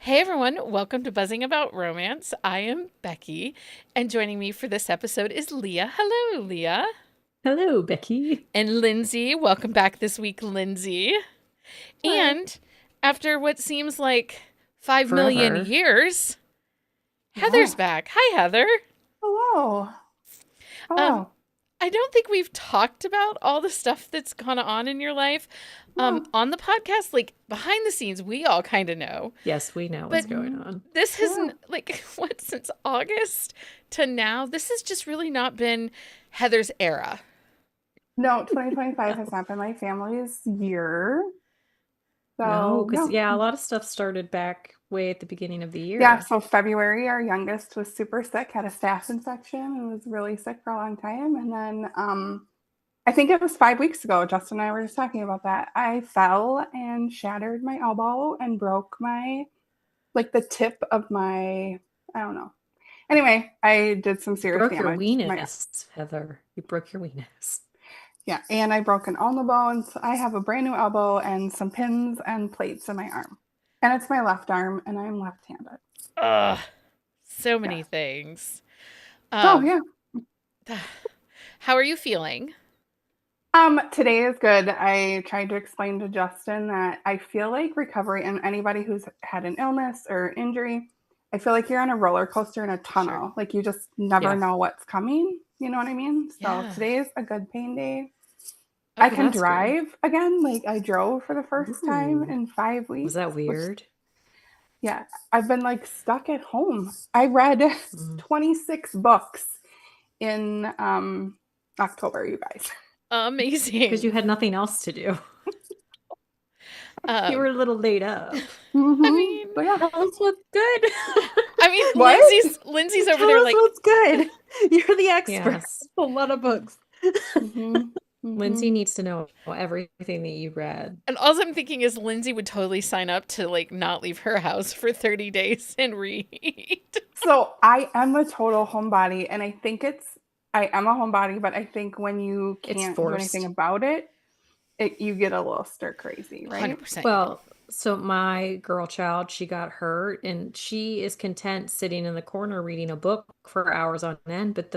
Hey everyone, welcome to Buzzing About Romance. I am Becky, and joining me for this episode is Leah. Hello, Leah. Hello, Becky. And Lindsey. Welcome back this week, Lindsey. Hi. And after what seems like 5 million Forever. years, Heather's Yeah. back. Hi, Heather. Hello. Um, Hello. I don't think we've talked about all the stuff that's gone on in your life. No. On the podcast, like behind the scenes, we all kind of know. Yes, we know what's But going Mhm. on. this Yeah. hasn't, like, what, since August to now, this has just really not been Heather's era. No, 2025 has No, not been my family's year. no, So, because no. yeah, a lot of stuff started back way at the beginning of the Yeah, year. so February, our youngest was super sick, had a staph infection, and was really sick for a long time. And then I think it was 5 weeks ago, Justin and I were just talking about that. I fell and shattered my elbow and broke like the tip of my, I don't know. Anyway, I did some You serious broke your damage. My weenus, Heather. You broke your weenus. Yeah, and I broke an ulnar bone. So I have a brand new elbow and some pins and plates in my arm. And it's my left arm, and I'm left-handed. Ugh, so Yeah. many things. Oh, Um, yeah. how are you feeling? Today is good. I tried to explain to Justin that I feel like recovery, and anybody who's had an illness or injury, I feel like you're on a roller coaster in a Sure. tunnel. Like you just never Yeah. know what's coming. You know what I mean? So Yeah. today is a good pain day. I Okay. Oh, can that's good. drive again. Like I drove for the first time Ooh. in five Was that weeks, which weird? Yeah, I've been like stuck at home. I read Mm. 26 books in October, you guys. Because you Amazing. had nothing else to do. You were Um, a little laid up. I mean, But yeah, Tell us what's good. I mean, what? Lindsay's over Tell there us like, what's good. You're the expert. yes. A lot of books. hmm Lindsay hmm needs to know everything that you read. And all I'm thinking is Lindsay would totally sign up to like not leave her house for 30 days and read. So I am a total homebody, and I am a homebody, but I think when you It's can't do anything forced. about it, you get a little stir crazy, right? 100% you do. Well, so my girl child, she got hurt and she is content sitting in the corner reading a book for hours on end. But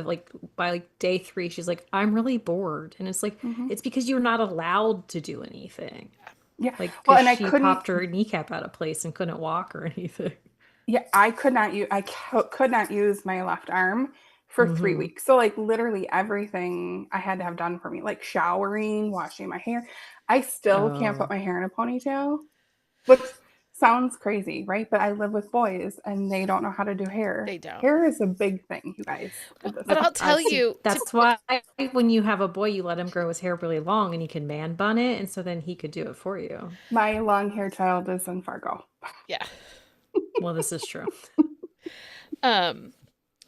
by like day three, she's like, I'm really bored. And it's like, hmm it's because you're not allowed to do anything. Yeah. Like, Well, because and I she couldn't. popped her kneecap out of place and couldn't walk or anything. Yeah, could not use my left arm for 3 Hmm. weeks. So like literally everything I had to have done for me, like showering, washing my hair. I still can't put Oh, my hair in a ponytail, which sounds crazy, right? But I live with boys and they don't know how to do hair. They don't. Hair is a big thing, you guys, at this But I'll point. tell see. you to That's why when you have a boy, you let him grow his hair really long and he can man bun it. And so then he could do it for you. My long hair child is in Fargo. yeah. Well, this is true. Um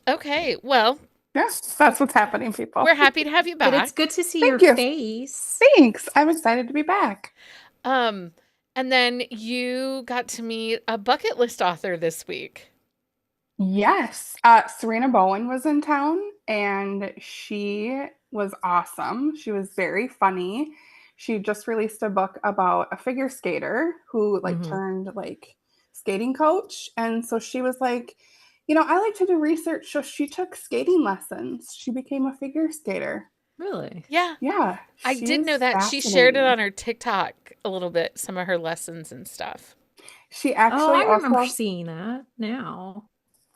okay, well, Yeah, that's what's happening, people. we're happy to have you But it's back. good to see your Thank you. face. Thanks. I'm excited to be back. Um and then you got to meet a bucket list author this week. Yes. Serena Bowen was in town and she was awesome. She was very funny. She just released a book about a figure skater who like Hmm. turned like skating coach. And so she was like, I like to do research. So she took skating lessons. She became a figure skater. Really? Yeah, Yeah, I did she's know that. She shared it fascinating. on her TikTok a little bit, some of her lessons and stuff. She Oh, actually I remember also seeing that now.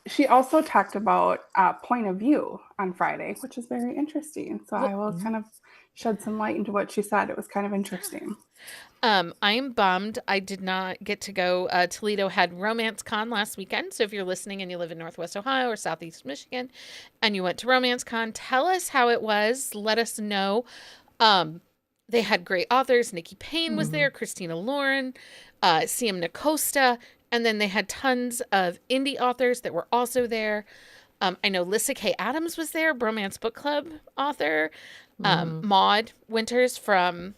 She also talked about point of view on Friday, which is very interesting. So Well, I will Mm. kind of shed some light into what she said. It was kind of interesting. I am bummed I did not get to go. Toledo had Romance Con last weekend. So if you're listening and you live in Northwest Ohio or Southeast Michigan and you went to Romance Con, tell us how it was. Let us know. Um, they had great authors. Nikki Payne was Hmm. there, Christina Lauren, CM Nacosta, and then they had tons of indie authors that were also there. I know Lissa K. Adams was there, Bromance Book Club author. Hmm. Maud Winters from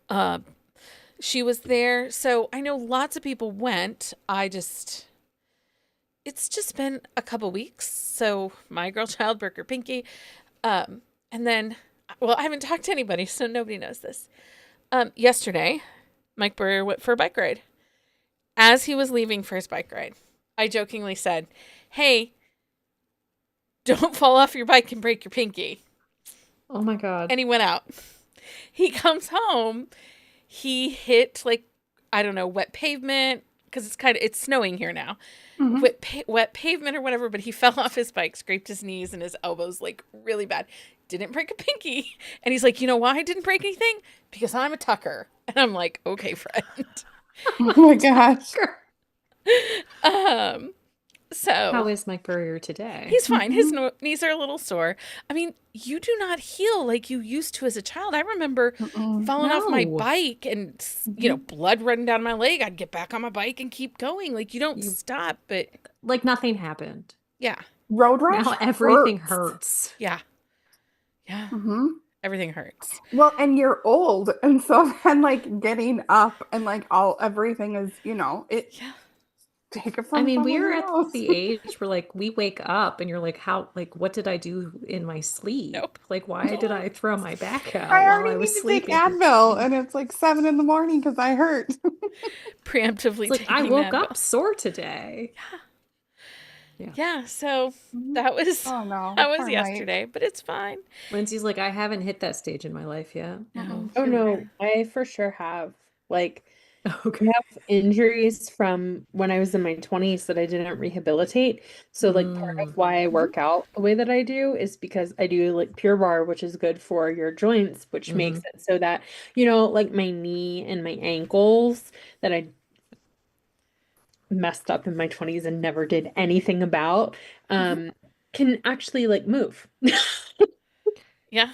uh, she was there. So I know lots of people went. It's just been a couple weeks. So my girl child, Burger Pinky. And then, well, I haven't talked to anybody, so nobody knows this. Yesterday, Mike Brewer went for a bike ride. As he was leaving for his bike ride, I jokingly said, "Hey, don't fall off your bike and break your pinky." Oh my God. And he went out. He comes home. He hit, like, I don't know, wet pavement, because it's snowing here now. Mhm. Wet pavement or whatever, but he fell off his bike, scraped his knees and his elbows, like, really bad. Didn't break a pinky. And he's like, "You know why I didn't break anything? Because I'm a tucker." And I'm like, "Okay, friend." Oh my gosh. So How is Mike Burrier today? he's fine. His Mhm. knees are a little sore. I mean, you do not heal like you used to as a child. I remember Mm-mm. falling off my No. bike and, blood running down my leg. I'd get back on my bike and keep going. Like, you don't You- stop, but Like nothing happened. yeah. Road rash Now everything hurts. hurts. Yeah. Yeah. Mm-hmm. Everything hurts. Well, and you're old, and so then like getting up and like everything is, it Yeah. take it I from mean, someone we're at else. the age where like we wake up and you're like, what did I do in my sleep? Nope. Like, why did I throw my back out I while already I was need to take sleeping? Advil, and it's like 7 a.m. because I hurt. Preemptively It's like I taking woke that. up sore today. Yeah. So Mhm. that was Oh no, that was poor Mike. yesterday, but it's fine. Lindsay's like, I haven't hit that stage in my life yet. No. Oh no, I for sure have. Like, Okay. I have injuries from when I was in my 20s that I didn't rehabilitate. So like part of why I work out the way that I do is because I do like Pure Barre, which is good for your joints, which makes it so that, like my knee and my ankles that I messed up in my 20s and never did anything about, can actually like move. Yeah.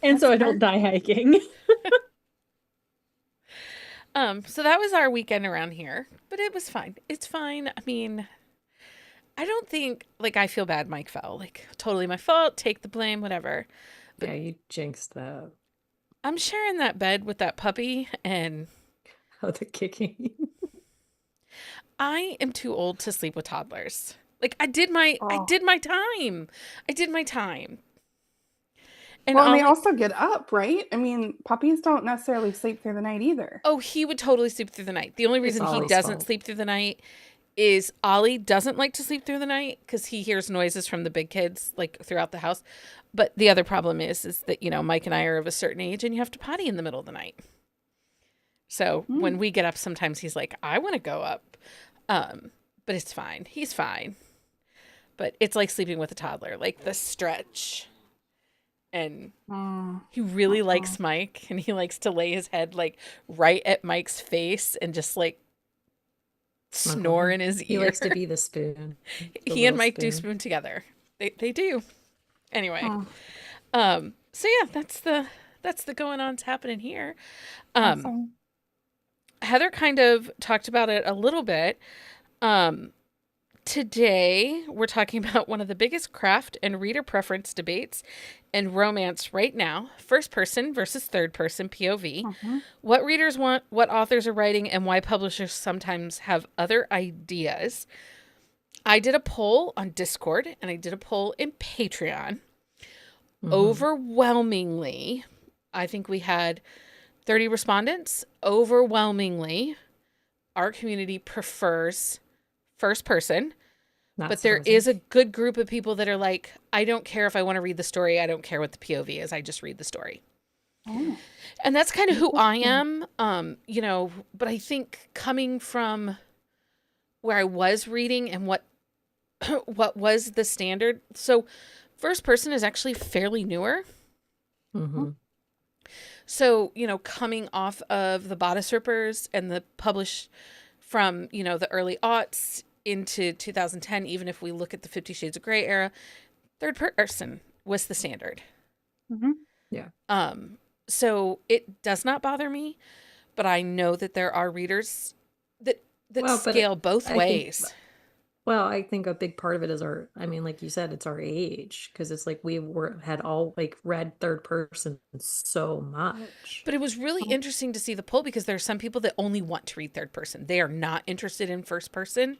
And so That's I don't die hiking. So that was our weekend around here, but it was fine. It's fine. I mean, I don't think, like, I feel bad Mike fell. Like, totally my fault. Take the blame, whatever. Yeah, you jinxed that. I'm sharing that bed with that puppy, and Oh, the kicking. I am too old to sleep with toddlers. Like, I did my time. I did my time. And Well, and they Ollie, also get up, right? I mean, puppies don't necessarily sleep through the night either. oh, he would totally sleep through the night. The only reason he Ollie's doesn't fault. sleep through the night is Ollie doesn't like to sleep through the night because he hears noises from the big kids, like, throughout the house. But the other problem is that, Mike and I are of a certain age and you have to potty in the middle of the night. So when we get up, sometimes he's like, "I want to go up." But it's fine. He's fine. But it's like sleeping with a toddler, like the stretch. And he really likes Mike, and he likes to lay his head like right at Mike's face and just like snore in his ear. He likes to be the spoon. The He and little Mike do spoon. spoon together. They do. Anyway. So yeah, that's the going on's happening here. Awesome. Heather kind of talked about it a little bit. Today, we're talking about one of the biggest craft and reader preference debates in romance right now, first person versus third person POV. What readers want, what authors are writing, and why publishers sometimes have other ideas. I did a poll on Discord and I did a poll in Patreon. Overwhelmingly, I think we had 30 respondents. Overwhelmingly, our community prefers first person. Not But there surprising. is a good group of people that are like, I don't care if I want to read the story. I don't care what the POV is. I just read the story. Oh. And that's kind of who I am. But I think coming from where I was reading and what was the standard. So first person is actually fairly newer. So, coming off of the Bodice Rippers and the publish from, the early aughts into 2010, even if we look at the 50 Shades of Grey era, third person was the standard. Yeah. So it does not bother me, but I know that there are readers that scale both ways. I think a big part of it is like you said, it's our age, because it's like had all like read third person so much. But it was really interesting to see the poll because there are some people that only want to read third person. They are not interested in first person,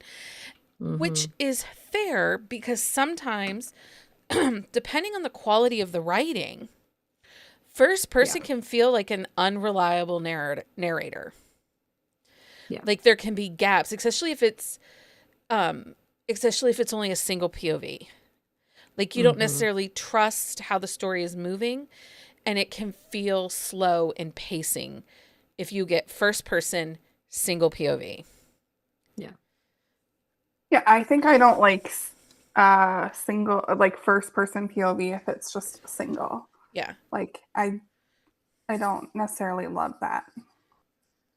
which is fair because sometimes, depending on the quality of the writing, first person can feel like an unreliable narrator. Yeah. Like there can be gaps, especially if it's only a single POV. Like you don't necessarily trust how the story is moving, and it can feel slow in pacing if you get first person single POV. Yeah. Yeah, I think I don't like single like first person POV if it's just single. Yeah. Like I don't necessarily love that.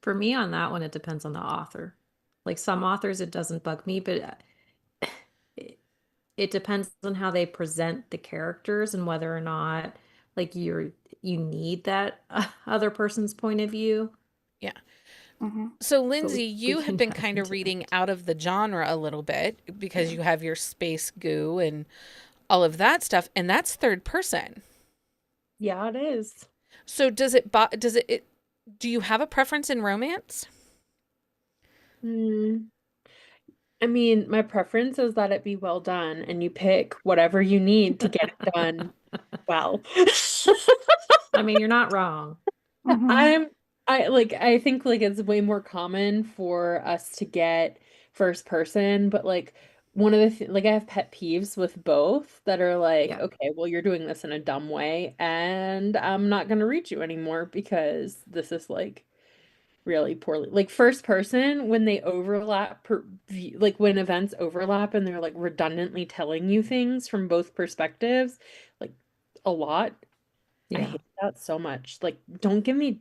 For me on that one, it depends on the author. Like some authors, it doesn't bug me, but it depends on how they present the characters and whether or not like you need that other person's point of view. Yeah. Mm-hmm. So, But Lindsay, we you have can been dive kind of into reading that. out of the genre a little bit because Yeah. you have your space goo and all of that stuff, and that's third person. Yeah, it is. So, do you have a preference in romance? Hmm. I mean, my preference is that it be well done and you pick whatever you need to get it done well. I mean, you're not wrong. Mm-hmm. I'm I think like it's way more common for us to get first person, but like one of the like I have pet peeves with both that are like, Yeah. okay, well you're doing this in a dumb way and I'm not gonna read you anymore because this is like really poorly. Like first person when they overlap like when events overlap and they're like redundantly telling you things from both perspectives, like a lot. I Yeah. hate that so much. Like don't give me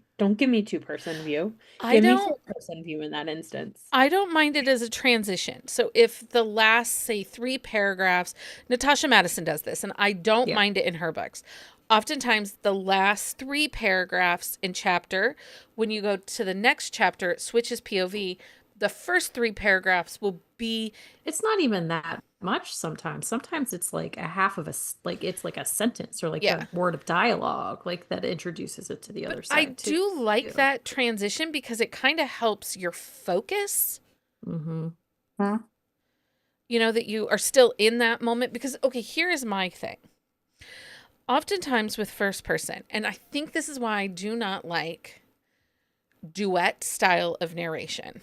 two-person view. I Give me don't third-person view in that instance. I don't mind it as a transition. So if the last, say, 3 paragraphs, Natasha Madison does this, and I don't Yeah. mind it in her books. Oftentimes, the last 3 paragraphs in chapter, when you go to the next chapter, it switches POV. The first 3 paragraphs will be, It's not even that much sometimes. Sometimes it's like a half of like it's like a sentence or like yeah. a word of dialogue like that introduces it to the But other I side too. do like that transition because it kind of helps your focus, Mm-hmm. that you are still in that moment. Because, okay, here is my thing. Oftentimes with first person, and I think this is why I do not like duet style of narration.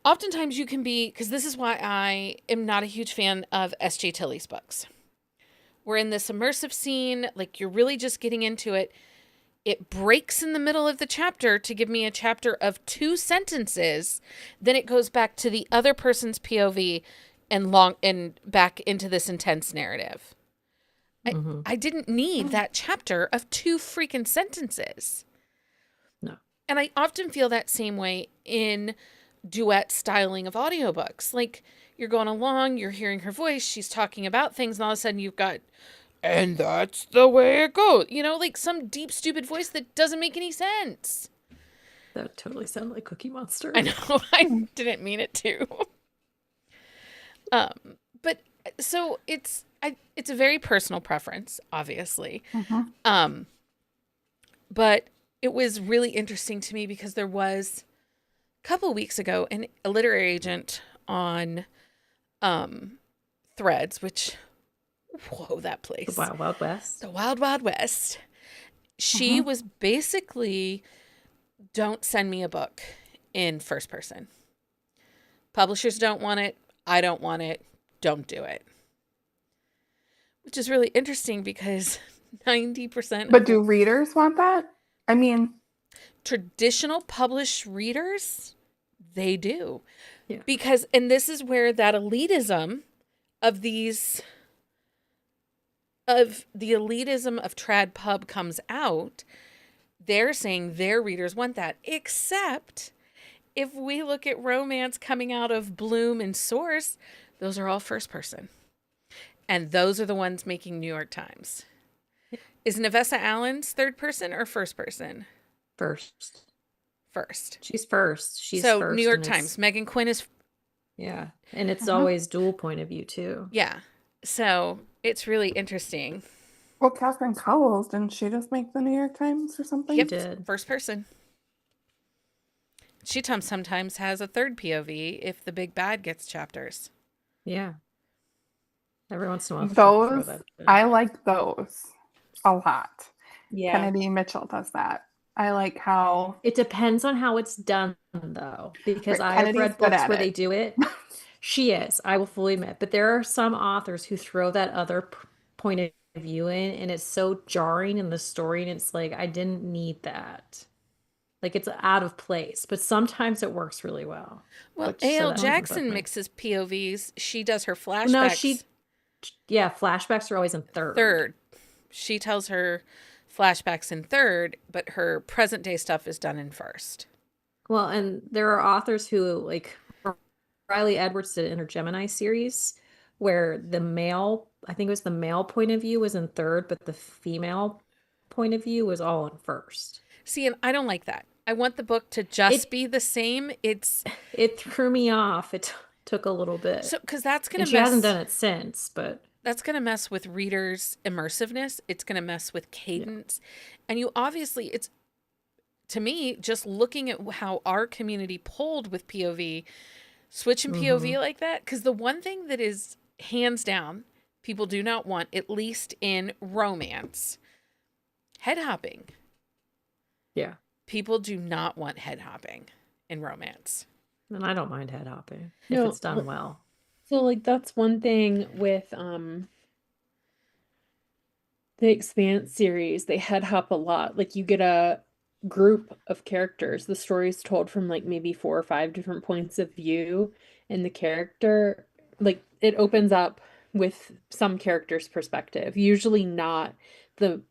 Oftentimes you can be, because this is why I am not a huge fan of S.J. Tilley's books. We're in this immersive scene, like you're really just getting into it. It breaks in the middle of the chapter to give me a chapter of 2 sentences. Then it goes back to the other person's POV and back into this intense narrative. Mm-hmm. I didn't need that chapter of 2 freaking sentences. No. And I often feel that same way in duet styling of audiobooks. Like you're going along, you're hearing her voice, she's talking about things, and all of a sudden you've got, and that's the way it goes. Like some deep, stupid voice that doesn't make any sense. That totally sounded like Cookie Monster. I know, I didn't mean it to. But so it's a very personal preference, obviously. Mm-hmm. But it was really interesting to me because there was a couple weeks ago a literary agent on Threads, which, whoa, that place. The Wild Wild West. The Wild Wild West. She was basically, don't send me a book in first person. Publishers don't want it. I don't want it. Don't do it. Which is really interesting because 90%. But do readers want that? I mean, traditional published readers, they do. Yeah. Because, and this is where that elitism of the elitism of trad pub comes out. They're saying their readers want that. Except if we look at romance coming out of Bloom and Source, those are all first person. And those are the ones making New York Times. Is Nevessa Allen's third person or first person? First. First. She's so first. New York Times. Megan Quinn is. Yeah. And it's always dual point of view too. Yeah. So it's really interesting. Well, Catherine Cowles, didn't she just make the New York Times or something? Yep. She did. First person. She sometimes has a third POV if the big bad gets chapters. Yeah. Every once in a while. Those, I like those a lot. Yeah. Kennedy Mitchell does that. I like how It depends on how it's done, though, because right, I have Kennedy's read good books at where they it. do it. She is, I will fully admit. But there are some authors who throw that other point of view in, and it's so jarring in the story, and it's like, I didn't need that. Like it's out of place, but sometimes it works really well. Well, Which so A.L. that was a book Jackson me. mixes POVs. She does her Well, no, flashbacks yeah, flashbacks are always in third. third. She tells her flashbacks in third, but her present day stuff is done in first. Well, and there are authors who like Riley Edwards did in her Gemini series where the male, I think it was the male point of view was in third, but the female point of view was all in first. See, and I don't like that. I want the book to just It be the same. it threw me off. It took a little bit. So because that's And gonna she hasn't mess. done it since, but That's gonna mess with readers' immersiveness. It's gonna mess with yeah. cadence, and you obviously it's to me just looking at how our community pulled with POV, switching Mm-hmm. POV like that. Because the one thing that is hands down people do not want, at least in romance, head hopping. Yeah. People do not want head hopping in romance. And I don't mind head hopping if No, it's done well. so like that's one thing with the Expanse series. They head hop a lot. Like you get a group of characters. The story is told from like maybe 4 or 5 different points of view, and the character like it opens up with some character's perspective. Usually not the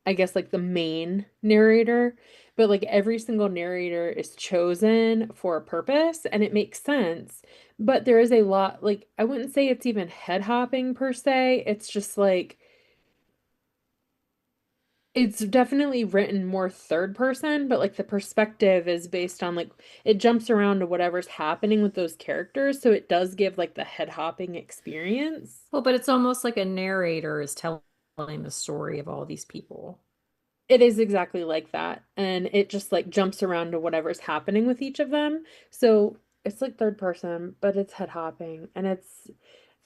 I guess like the main narrator, but like every single narrator is chosen for a purpose and it makes sense. But there is a lot, like, I wouldn't say it's even head hopping per se. It's just like, it's definitely written more third person, but like the perspective is based on like, it jumps around to whatever's happening with those characters. So it does give like the head hopping experience. Well, but it's almost like a narrator is telling the story of all these people. It is exactly like that. And it just like jumps around to whatever's happening with each of them. So it's like third person, but it's head hopping. And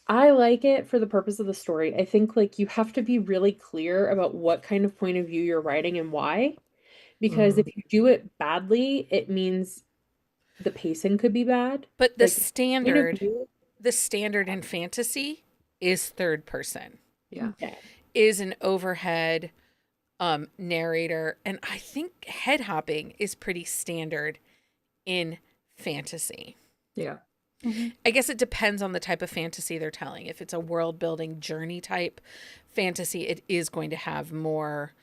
I like it for the purpose of the story. I think like you have to be really clear about what kind of point of view you're writing and why. Because if Mm, you do it badly, it means the pacing could be bad. But Like point of view. the standard in fantasy is third person, yeah. Yeah. is an overhead narrator. And I think head hopping is pretty standard in fantasy. Yeah. Mhm. I guess it depends on the type of fantasy they're telling. If it's a world building journey type fantasy, it is going to have more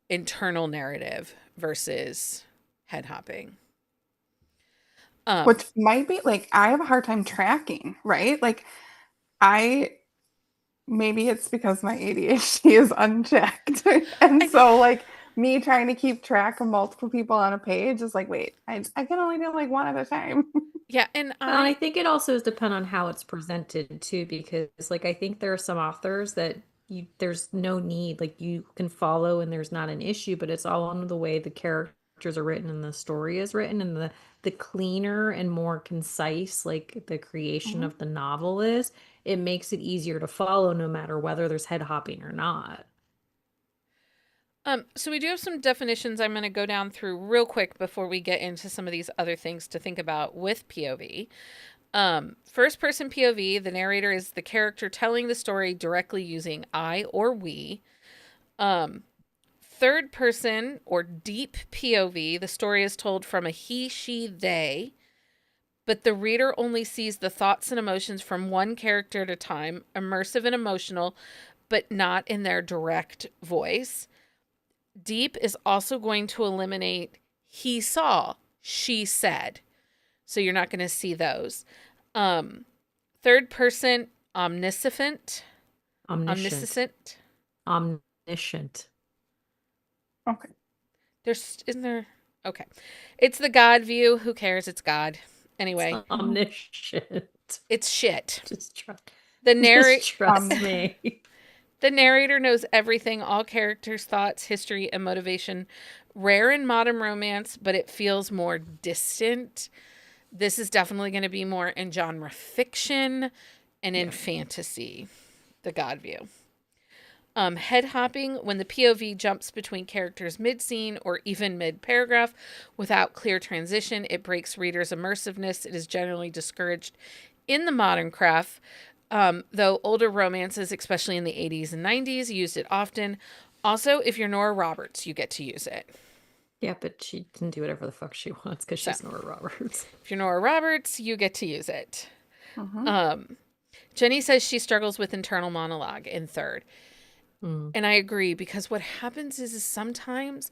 internal narrative versus head hopping. Which might be like I have a hard time tracking, right? Like I maybe it's because my ADHD is unchecked. And I, so like me trying to keep track of multiple people on a page is like, wait, I can only do like one at a time. yeah, and Well, and I I think it also depends on how it's presented too, because like I think there are some authors that there's no need, like you can follow and there's not an issue, but it's all on the way the characters are written and the story is written and the cleaner and more concise like the creation Mhm. of the novel is, it makes it easier to follow no matter whether there's head hopping or not. so we do have some definitions I'm going to go down through real quick before we get into some of these other things to think about with POV. First person POV, the narrator is the character telling the story directly using I or we. Third person or deep POV, the story is told from a he, she, they, but the reader only sees the thoughts and emotions from one character at a time, immersive and emotional, but not in their direct voice. Deep is also going to eliminate he saw, she said. So you're not going to see those. Third person, omniscient. Omniscient. Omniscient. Omniscient. Okay. Isn't there? Okay. It's the God view. Who cares? It's God. Anyway, Omniscient. it's shit. Just trust. The Just trust Um, me. The narrator knows everything, all characters' thoughts, history, and motivation. Rare in modern romance, but it feels more distant. This is definitely going to be more in genre fiction and in Yeah. fantasy, the God view. Head hopping, when the POV jumps between characters mid-scene or even mid-paragraph without clear transition, it breaks readers' immersiveness. It is generally discouraged in the modern craft, though older romances, especially in the 80s and 90s, used it often. Also, if you're Nora Roberts, you get to use it. Yeah, but she can do whatever the fuck she wants because she's Nora Roberts. If you're Nora Roberts, you get to use it. Mm-hmm. Jenny says she struggles with internal monologue in third. And I agree, because what happens is sometimes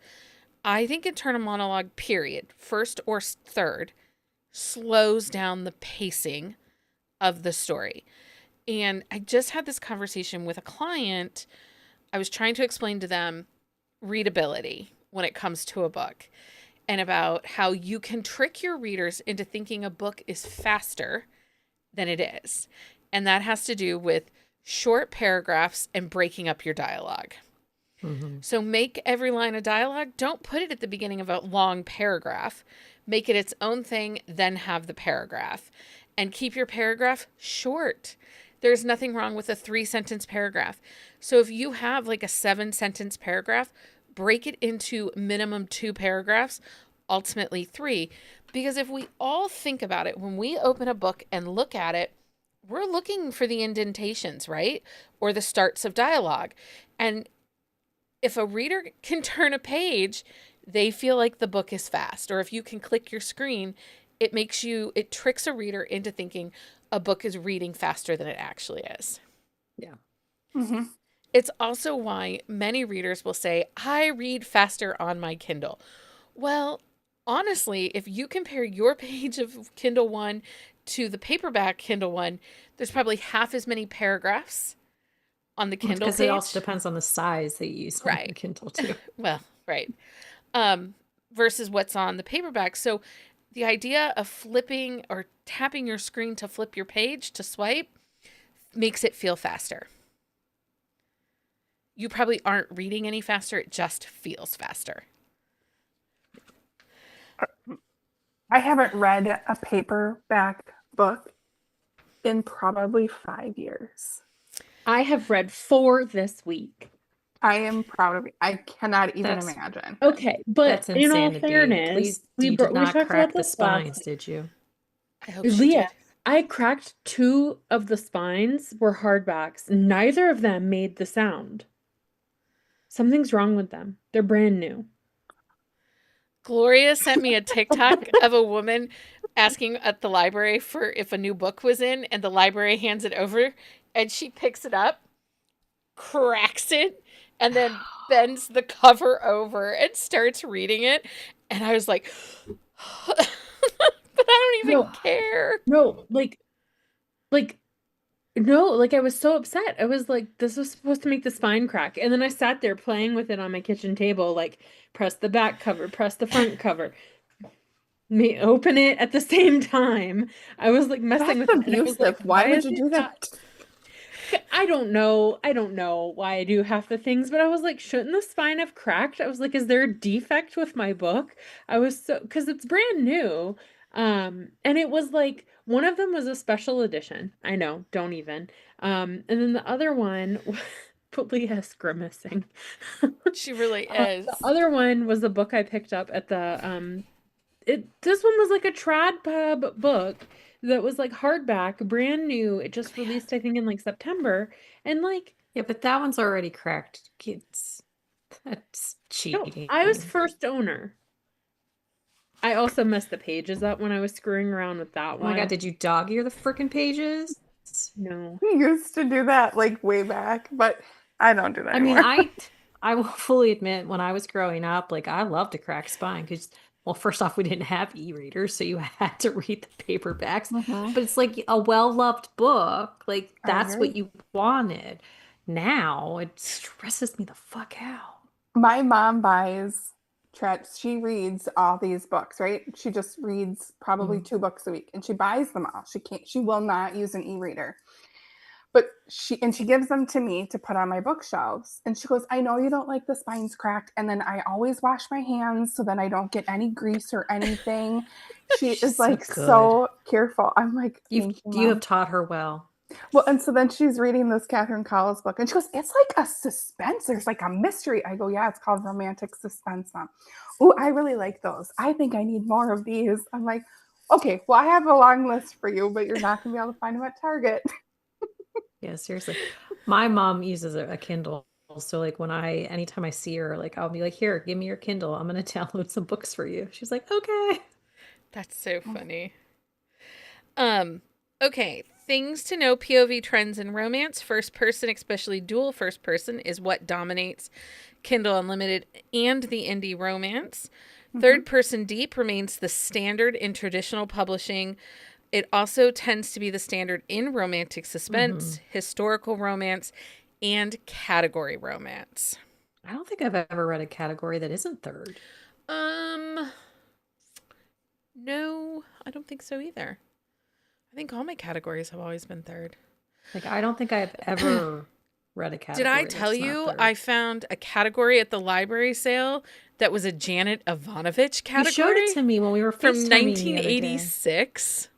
I think internal monologue, period, first or third, slows down the pacing of the story. And I just had this conversation with a client. I was trying to explain to them readability when it comes to a book, and about how you can trick your readers into thinking a book is faster than it is. And that has to do with short paragraphs and breaking up your dialogue. So make every line a dialogue. Don't put it at the beginning of a long paragraph. Make it its own thing, then have the paragraph. And keep your paragraph short. There's nothing wrong with a 3-sentence paragraph. So if you have like a 7-sentence paragraph, break it into minimum 2 paragraphs, ultimately 3. Because if we all think about it, when we open a book and look at it, we're looking for the indentations, right? Or the starts of dialogue. And if a reader can turn a page, they feel like the book is fast. Or if you can click your screen, it tricks a reader into thinking a book is reading faster than it actually is. Yeah. Mm-hmm. It's also why many readers will say, I read faster on my Kindle. Well, honestly, if you compare your page of Kindle One to the paperback Kindle One, there's probably half as many paragraphs on the Kindle Because page. it also depends on the size they use on the Kindle too. Well, right. Versus what's on the paperback. So the idea of flipping or tapping your screen to flip your page to swipe makes it feel faster. You probably aren't reading any faster. It just feels faster. I haven't read a paperback book in probably 5 years. I have read 4 this week. I am proud of you. I cannot even That's- imagine. Okay, but That's in all insanity. fairness, Please, we you did we not talked crack about the this last spines, did you? I hope she Leah, did. I cracked 2 of the spines were hardbacks. Neither of them made the sound. Something's wrong with them. They're brand new. Gloria sent me a TikTok of a woman asking at the library for if a new book was in, and the library hands it over, and she picks it up, cracks it, and then bends the cover over and starts reading it. And I was like, but I don't even care. No, I was so upset. I was like, this was supposed to make the spine crack. And then I sat there playing with it on my kitchen table, like, press the back cover, press the front cover. Me open it at the same time. I was like messing with it. And I was like, Why would you do that? I don't know. I don't know why I do half the things, but I was like, shouldn't the spine have cracked? I was like, is there a defect with my book? I was because it's brand new. And it was like one of them was a special edition. I know, don't even. And then the other one, but Leah's grimacing. She really is. The other one was the book I picked up at the this one was like a trad pub book that was like hardback, brand new. It just released, I think, in like September. And like, Yeah, but that one's already cracked. Kids, that's no, cheating. I was first owner. I also messed the pages up when I was screwing around with that Oh one. my god, did you dog ear the freaking pages? No. We used to do that like way back, but I don't do that I mean, anymore. I will fully admit, when I was growing up, like I loved to crack spine because, well, first off, we didn't have e-readers, so you had to read the paperbacks. Mhm. But it's like a well-loved book, like I that's what agree. you wanted. Now it stresses me the fuck out. My mom buys she reads all these books, right? She just reads probably 2 books a week, and she buys them all. She will not use an e-reader. But she gives them to me to put on my bookshelves. And she goes, I know you don't like the spines cracked. And then I always wash my hands so then I don't get any grease or anything. She She's is so like good. so careful. I'm like, You thank you, you have Mom. taught her well. Well, and so then she's reading this Catherine Collins book, and she goes, "It's like a suspense. There's like a mystery." I go, "Yeah, it's called romantic suspense, Mom." Oh, I really like those. I think I need more of these. I'm like, okay, well, I have a long list for you, but you're not gonna be able to find them at Target. Yeah, seriously. My mom uses a Kindle. So like anytime I see her, like I'll be like, here, give me your Kindle. I'm gonna download some books for you. She's like, okay. That's so funny. Okay, things to know POV trends in romance. First person, especially dual first person, is what dominates Kindle Unlimited and the indie romance. Third person deep remains the standard in traditional publishing. It also tends to be the standard in romantic suspense, historical romance, and category romance. I don't think I've ever read a category that isn't third. No, I don't think so either. I think all my categories have always been third. Like I don't think I've ever read a category. Did I that's tell not you third. I found a category at the library sale that was a Janet Ivanovich category? You showed it to me when we were from FaceTiming the other day. 1986.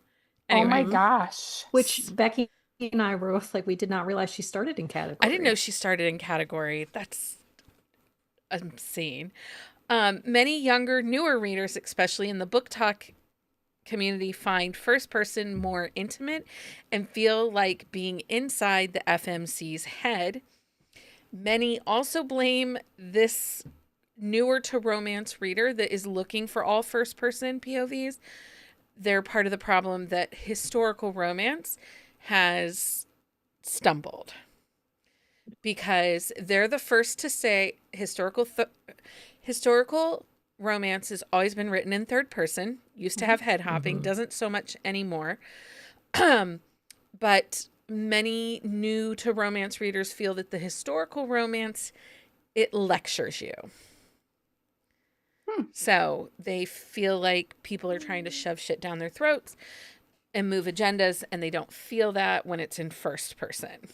Oh my Anyway, gosh. Which Becky and I were both like, we did not realize she started in category. I didn't know she started in category. That's obscene. Many younger, newer readers, especially in the book talk community, find first person more intimate and feel like being inside the FMC's head. Many also blame this newer to romance reader that is looking for all first person POVs. They're part of the problem that historical romance has stumbled, because they're the first to say historical romance has always been written in third person, used to have head hopping, doesn't so much anymore. But many new to romance readers feel that the historical romance, it lectures you. So they feel like people are trying to shove shit down their throats and move agendas, and they don't feel that when it's in first person.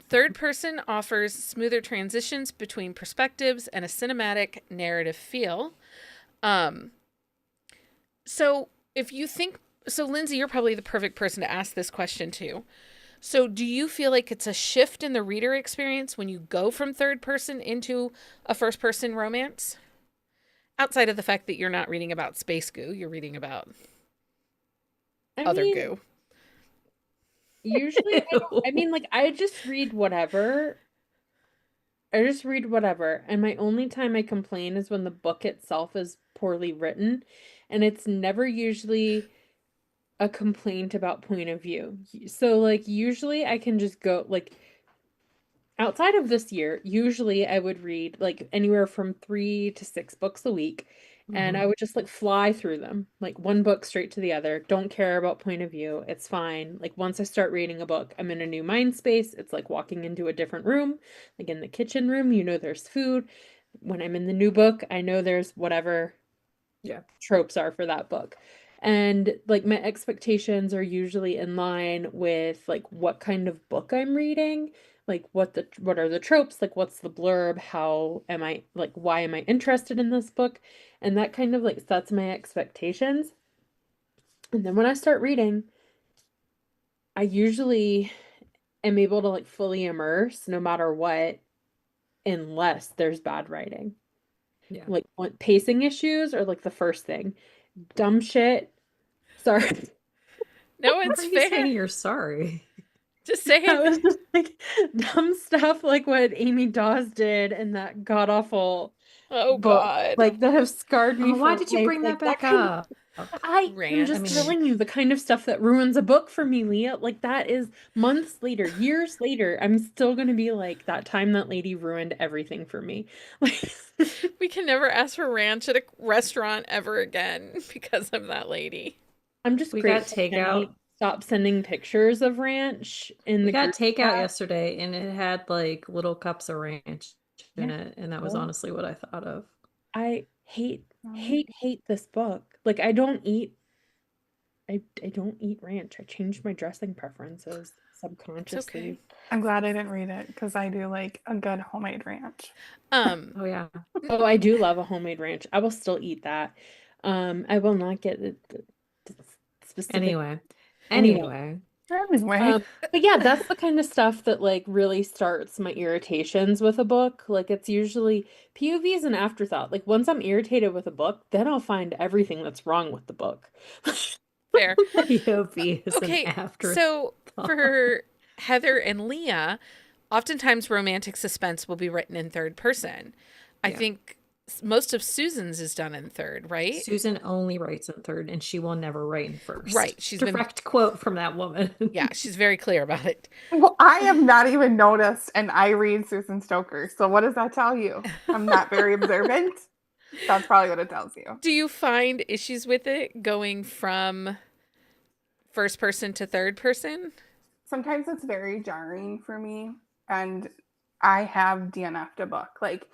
Third person offers smoother transitions between perspectives and a cinematic narrative feel. So Lindsey, you're probably the perfect person to ask this question to. So do you feel like it's a shift in the reader experience when you go from third person into a first person romance? Outside of the fact that you're not reading about space goo, you're reading about other goo. Usually, I just read whatever. And my only time I complain is when the book itself is poorly written, and it's never usually a complaint about point of view. So, like, usually I can just go, like, outside of this year, usually I would read, like, anywhere from 3 to 6 books a week. And I would just like fly through them, like one book straight to the other. Don't care about point of view. It's fine. Like once I start reading a book, I'm in a new mind space. It's like walking into a different room. Like in the kitchen room, there's food. When I'm in the new book, I know there's whatever tropes are for that book. And like my expectations are usually in line with like what kind of book I'm reading. Like what are the tropes, like what's the blurb, why am I interested in this book, and that kind of like sets my expectations. And then when I start reading, I usually am able to like fully immerse no matter what, unless there's bad writing. Like pacing issues are like the first thing. Dumb shit, sorry. No, it's Why are you fair. saying you're sorry? Just say That was it. just like dumb stuff like what Amy Dawes did in that god awful book, God. like that have scarred me. Why did you bring that back up? I'm just telling you the kind of stuff that ruins a book for me, Leah. Like that is months later, years later, I'm still gonna be like, that time that lady ruined everything for me. We can never ask for ranch at a restaurant ever again because of that lady. I'm just grateful takeout. Stop sending pictures of ranch in we got takeout yesterday, and it had like little cups of ranch in it, and that was honestly what I thought of. I hate this book. Like I don't eat ranch. I changed my dressing preferences subconsciously. Okay. I'm glad I didn't read it because I do like a good homemade ranch. Oh yeah. Oh, I do love a homemade ranch. I will still eat that. I will not get the specific. Anyway. Anyway, But yeah, that's the kind of stuff that like really starts my irritations with a book. Like it's usually POV is an afterthought. Like once I'm irritated with a book, then I'll find everything that's wrong with the book. Fair. POV is an Okay, afterthought. so for Heather and Leah, oftentimes romantic suspense will be written in third person. I Yeah. think most of Susan's is done in third, right? Susan only writes in third, and she will never write in first. Right. She's been, Direct quote from that woman. yeah, she's very clear about it. well, I have not even noticed, and I read Susan Stoker. So what does that tell you? I'm not very observant. That's probably what it tells you. Do you find issues with it going from first person to third person? Sometimes it's very jarring for me, and I have DNF'd a book. Like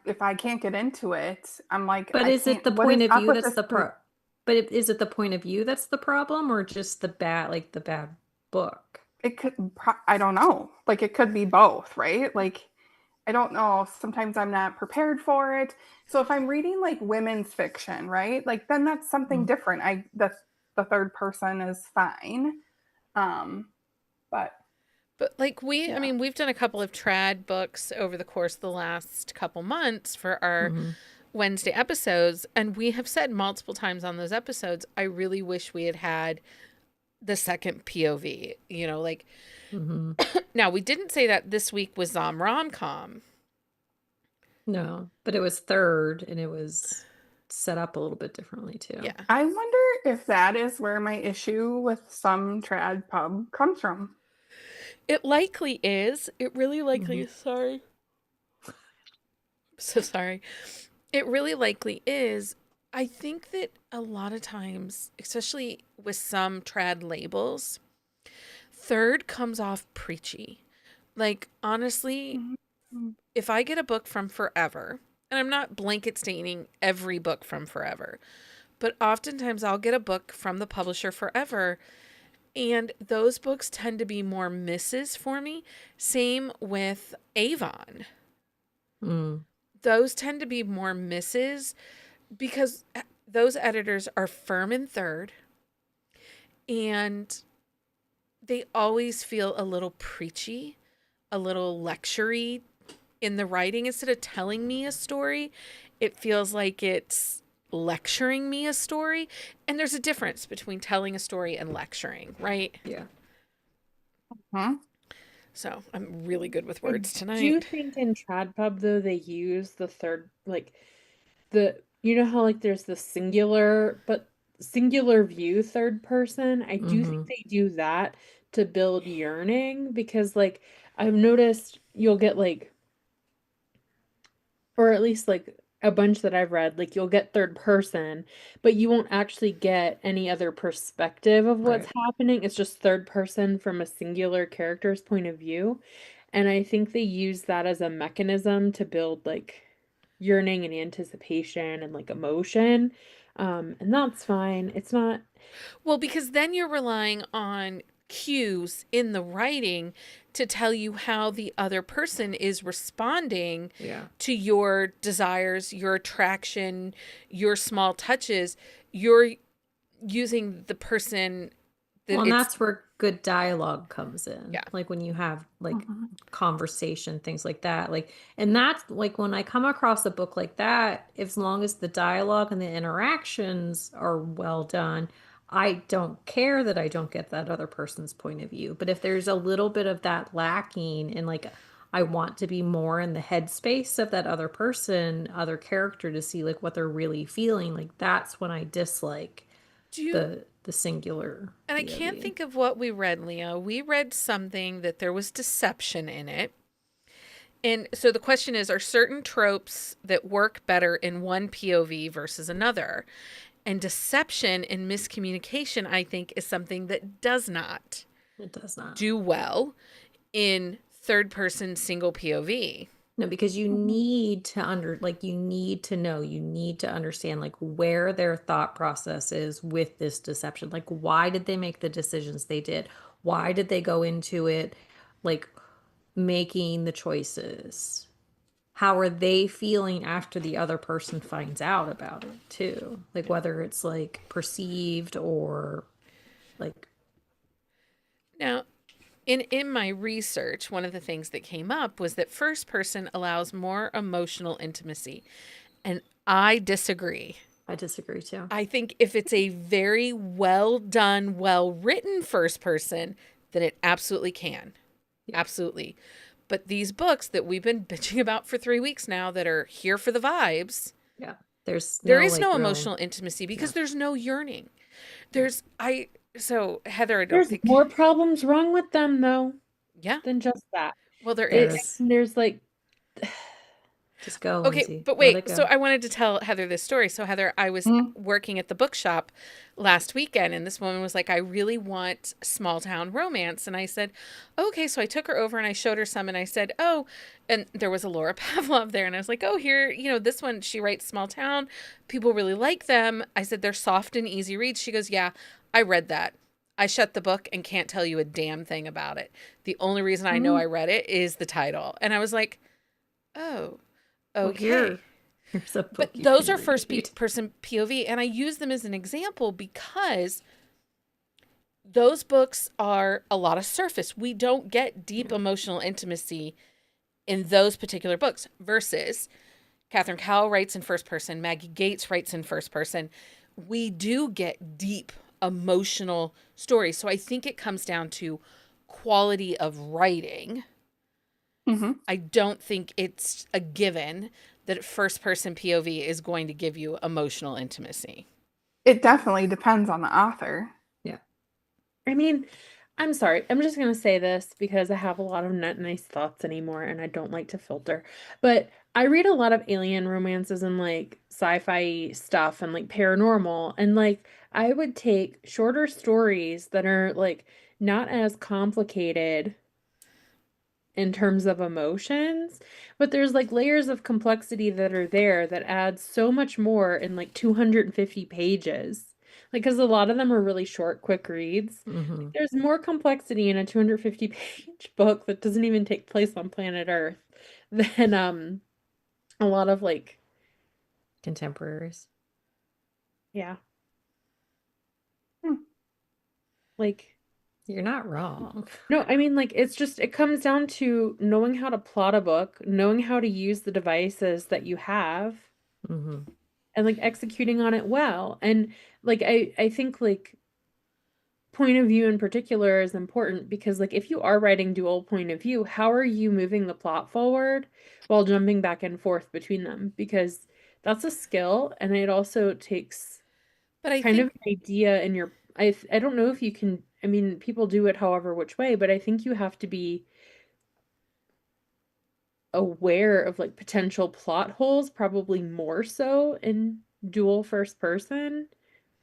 if I can't get into it, I'm like, But I is it can't. the What is point of up view with that's this? the pro? But is it the point of view that's the problem, or just the bad book? It could. I don't know. Like it could be both, right? Like I don't know. Sometimes I'm not prepared for it. So if I'm reading like women's fiction, right? Like then that's something different. The third person is fine. But But like I yeah. mean, we've done a couple of trad books over the course of the last couple months for our Wednesday episodes, and we have said multiple times on those episodes, I really wish we had had the second POV, you know, like now we didn't say that this week was rom-com. No, but it was third, and it was set up a little bit differently too. Yeah. I wonder if that is where my issue with some trad pub comes from. It likely is. It really likely is. Sorry. So sorry. It really likely is. I think that a lot of times, especially with some trad labels, third comes off preachy. Like, honestly, if I get a book from Forever, and I'm not blanket stating every book from Forever, but oftentimes I'll get a book from the publisher Forever, and those books tend to be more misses for me. Same with Avon. Those tend to be more misses because those editors are firm in third, and they always feel a little preachy, a little lectury in the writing. Instead of telling me a story, it feels like it's lecturing me a story. And there's a difference between telling a story and lecturing, right? Yeah. So I'm really good with words tonight. Do you think in trad pub though they use the third like you know how like there's the singular view third person? I do think they do that to build yearning because like I've noticed you'll get like, or at least like a bunch that I've read, like you'll get third person, but you won't actually get any other perspective of what's happening. It's just third person from a singular character's point of view. And I think they use that as a mechanism to build like yearning and anticipation and like emotion. And that's fine. It's not. Well, because then you're relying on cues in the writing to tell you how the other person is responding to your desires, your attraction, your small touches. You're using the person that Well, and that's where good dialogue comes in. Yeah. Like when you have like conversation, things like that. Like, and that's like when I come across a book like that, as long as the dialogue and the interactions are well done, I don't care that I don't get that other person's point of view. But if there's a little bit of that lacking and like I want to be more in the headspace of that other person, other character to see like what they're really feeling, like that's when I dislike the singular. And I can't think of what we read, Leah. We read something that there was deception in it. And so the question is, are certain tropes that work better in one POV versus another? And deception and miscommunication, I think, is something that does not do well in third person single POV. No, because you need to you need to know, you need to understand like where their thought process is with this deception. Like why did they make the decisions they did? Why did they go into it like making the choices? How are they feeling after the other person finds out about it too? Like whether it's like perceived or Like, Now, in my research, one of the things that came up was that first person allows more emotional intimacy, and I disagree. I disagree too. I think if it's a very well done, well written first person, then it absolutely can. Yeah. Absolutely. But these books that we've been bitching about for 3 weeks now that are here for the vibes, Yeah. There's there no is like no real, emotional intimacy because no. there's no yearning. So Heather, I don't There's think, more problems wrong with them though yeah, than just that. well, there It, is. There's there's like, just go, Okay, Lindsay. but Let it wait. So go. I wanted to tell Heather this story. So Heather, I was Mm. working at the bookshop last weekend, and this woman was like, "I really want small town romance," and I said, "Okay." So I took her over and I showed her some, and I said, "Oh," and there was a Laura Pavlov there, and I was like, "Oh, here, this one she writes small town. People really like them." I said they're soft and easy reads. She goes, "Yeah, I read that." I shut the book and can't tell you a damn thing about it. The only reason I know Mm. I read it is the title. And I was like, "Oh, Well, okay." here's a book But you those can are first read. person POV, and I use them as an example because those books are a lot of surface. We don't get deep Yeah. emotional intimacy in those particular books versus Catherine Cowell writes in first person, Maggie Gates writes in first person. We do get deep emotional stories. So I think it comes down to quality of writing. Hmm. I don't think it's a given that first person POV is going to give you emotional intimacy. It definitely depends on the author. Yeah. I mean, I'm sorry. I'm just gonna say this because I have a lot of not nice thoughts anymore and I don't like to filter. But I read a lot of alien romances and like sci-fi stuff and like paranormal and like I would take shorter stories that are like not as complicated in terms of emotions, but there's like layers of complexity that are there that add so much more in like 250 pages. Like, because a lot of them are really short, quick reads. Mm-hmm. There's more complexity in a 250-page book that doesn't even take place on planet Earth than a lot of like, Contemporaries. yeah, Hmm. like You're not wrong. no, I mean like it's just it comes down to knowing how to plot a book, knowing how to use the devices that you have Mm-hmm. and like executing on it well. And like I think like point of view in particular is important because like if you are writing dual point of view, how are you moving the plot forward while jumping back and forth between them? Because that's a skill and it also takes But I kind of think, an idea in your I don't know if you can I mean people do it however which way, but I think you have to be aware of like potential plot holes probably more so in dual first person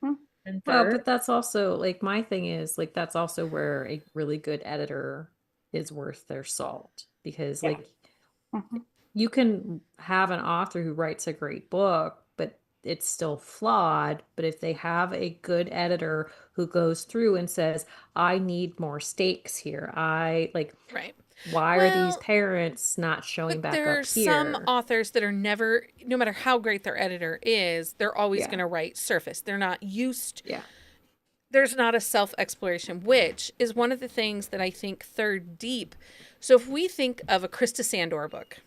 Hmm. and Well, third. but that's also like my thing is like that's also where a really good editor is worth their salt because Yeah. like Mhm. you can have an author who writes a great book, but it's still flawed. But if they have a good editor who goes through and says, I need more stakes here, I like, right. why are these Well, parents not showing but back there up are some here? authors that are never, no matter how great their editor is, they're always Yeah. going to write surface. They're not used, Yeah. there's not a self exploration, which is one of the things that I think third deep. So if we think of a Krista Sandor book,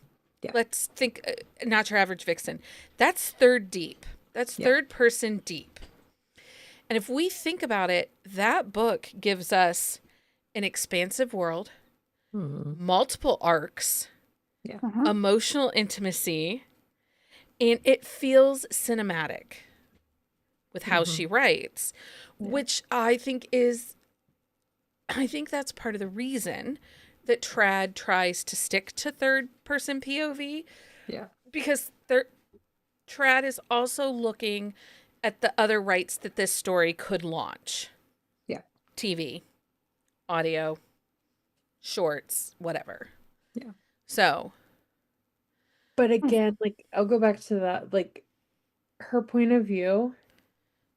Yeah. let's think Not Your Average Vixen, that's third deep. That's Yeah. third person deep. And if we think about it, that book gives us an expansive world, Mhm. multiple arcs, Yeah. Mhm. emotional intimacy, and it feels cinematic with how Mhm. she writes, Yeah. which I think that's part of the reason that trad tries to stick to third person POV Yeah. because trad is also looking at the other rights that this story could launch. Yeah. TV, audio, shorts, whatever. Yeah. So, But again, like I'll go back to that, like her point of view,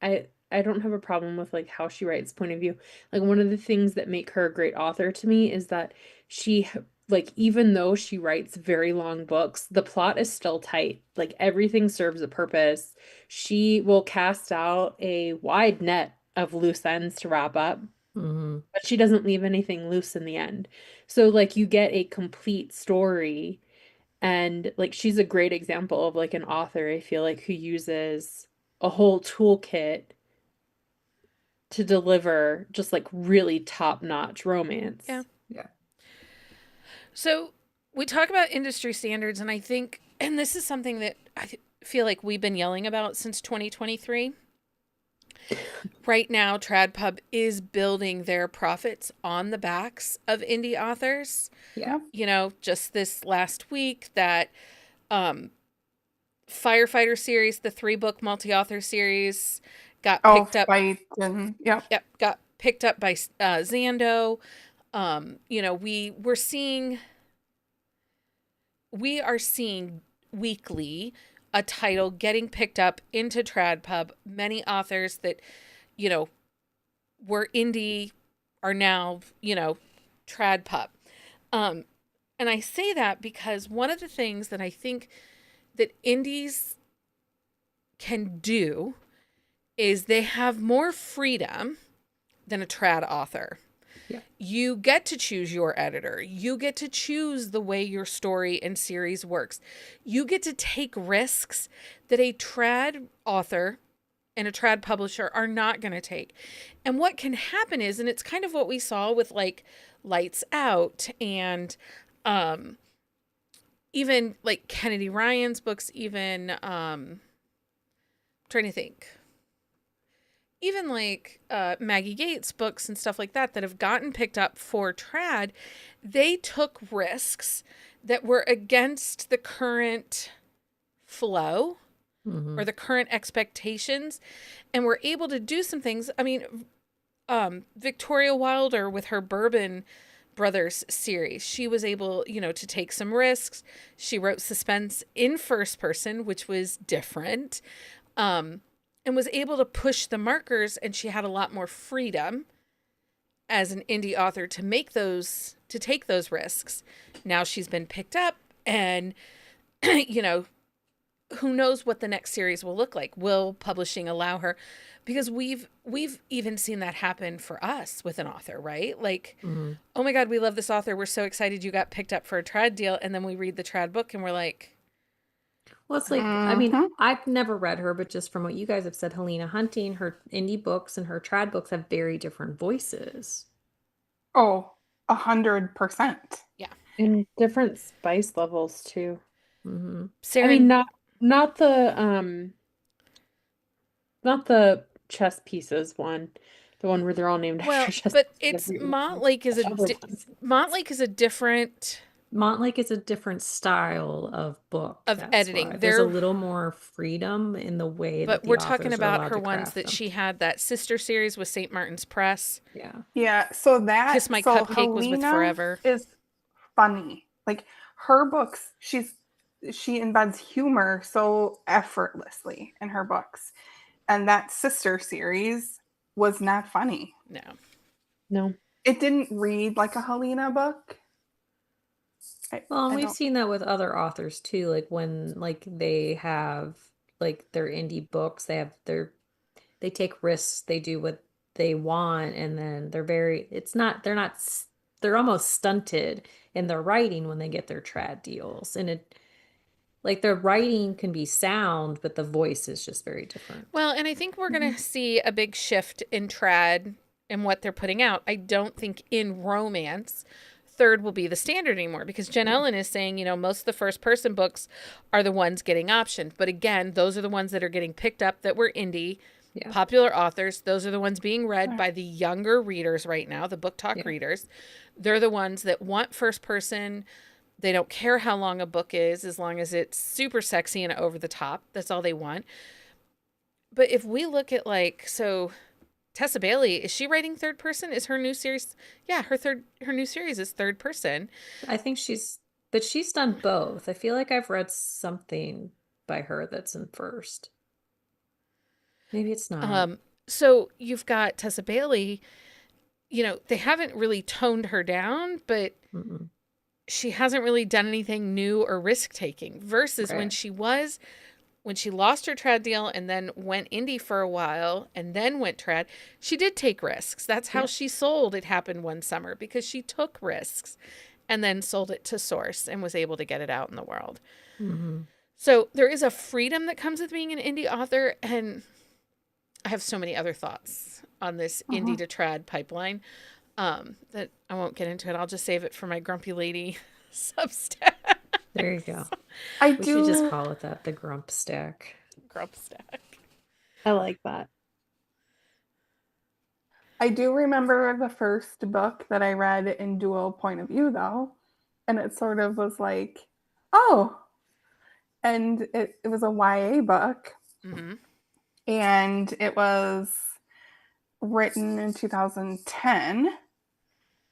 I don't have a problem with like how she writes point of view. Like one of the things that make her a great author to me is that like even though she writes very long books, the plot is still tight. Like everything serves a purpose. She will cast out a wide net of loose ends to wrap up, Mm-hmm. but she doesn't leave anything loose in the end. So like you get a complete story, and like she's a great example of like an author, I feel like, who uses a whole toolkit to deliver just like really top-notch romance. Yeah. Yeah. So we talk about industry standards, and I think, and this is something that feel like we've been yelling about since 2023. Right now, TradPub is building their profits on the backs of indie authors. Yeah. You know, just this last week, that Firefighter series, the 3-book multi-author series, got picked up. Fight and Yep, got picked up by Zando. You know, we are seeing weekly a title getting picked up into TradPub. Many authors that, you know, were indie are now, you know, TradPub. And I say that because one of the things that I think that indies can do is they have more freedom than a trad author. Yeah. You get to choose your editor. You get to choose the way your story and series works. You get to take risks that a trad author and a trad publisher are not going to take. And what can happen is, and it's kind of what we saw with like Lights Out and even like Kennedy Ryan's books, even trying to think. Even like Maggie Gates books and stuff like that have gotten picked up for trad, they took risks that were against the current flow or the current expectations, and were able to do some things. I mean, Victoria Wilder with her Bourbon Brothers series, she was able, you know, to take some risks. She wrote suspense in first person, which was different. And was able to push the markers, and she had a lot more freedom as an indie author to take those risks. Now she's been picked up, and you know, who knows what the next series will look like? Will publishing allow her? Because we've even seen that happen for us with an author, right? Like, oh my God, we love this author. We're so excited you got picked up for a trad deal, and then we read the trad book and we're like, well, it's like, I mean, I've never read her, but just from what you guys have said, Helena Hunting, her indie books and her trad books have very different voices. 100%. yeah. And different spice levels too. Mm-hmm. I mean, not the chess pieces one, the one where they're all named after chess. But it's Montlake is Montlake is a different. Montlake is a different style of book of editing. There's a little more freedom in the way that the we're talking authors are about allowed her to ones craft that them. she had that sister series with St. Martin's Press. Yeah. So that Kiss My Cupcake was with Forever. Is funny. Like her books, she embeds humor so effortlessly in her books, and that sister series was not funny. No, it didn't read like a Helena book. Well, and we've seen that with other authors too. Like when like they have like their indie books, they take risks, they do what they want, and then they're almost stunted in their writing when they get their trad deals. And it like their writing can be sound, but the voice is just very different. Well, and I think we're going to see a big shift in trad and what they're putting out. I don't think in romance third will be the standard anymore, because Jen Ellen is saying, you know, most of the first person books are the ones getting optioned. But again, those are the ones that are getting picked up that were indie, popular authors. Those are the ones being read by the younger readers right now, the book talk readers. They're the ones that want first person. They don't care how long a book is, as long as it's super sexy and over the top. That's all they want. But if we look at Tessa Bailey, is she writing third person? Is her new series? Yeah, her new series is third person. I think she's done both. I feel like I've read something by her that's in first. Maybe it's not. So you've got Tessa Bailey, you know, they haven't really toned her down, but she hasn't really done anything new or risk taking versus when she was when she lost her trad deal and then went indie for a while and then went trad, she did take risks. That's how she sold It Happened One Summer, because she took risks and then sold it to Source and was able to get it out in the world. Mm-hmm. So there is a freedom that comes with being an indie author, and I have so many other thoughts on this indie to trad pipeline that I won't get into it. I'll just save it for my Grumpy Lady Substack. There you go. I We should just do. call it that, the Grump Stack. Grump Stack. I like that. I do remember the first book that I read in dual point of view, though, and it sort of was like, oh, and it was a YA book, Mm-hmm. and it was written in 2010,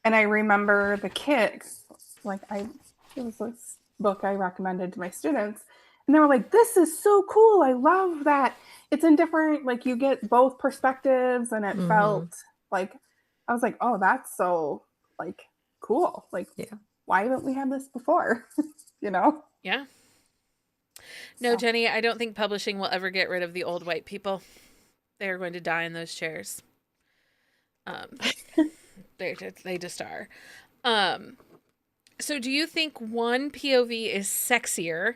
and I remember the kid, it was this book I recommended to my students, and they were like, this is so cool, I love that it's in different, like, you get both perspectives, and it felt like, I was like, oh, that's so, like, cool, like, why haven't we had this before? You know? Yeah. No, Jenny, I don't think publishing will ever get rid of the old white people. They are going to die in those chairs. They just are. So do you think one POV is sexier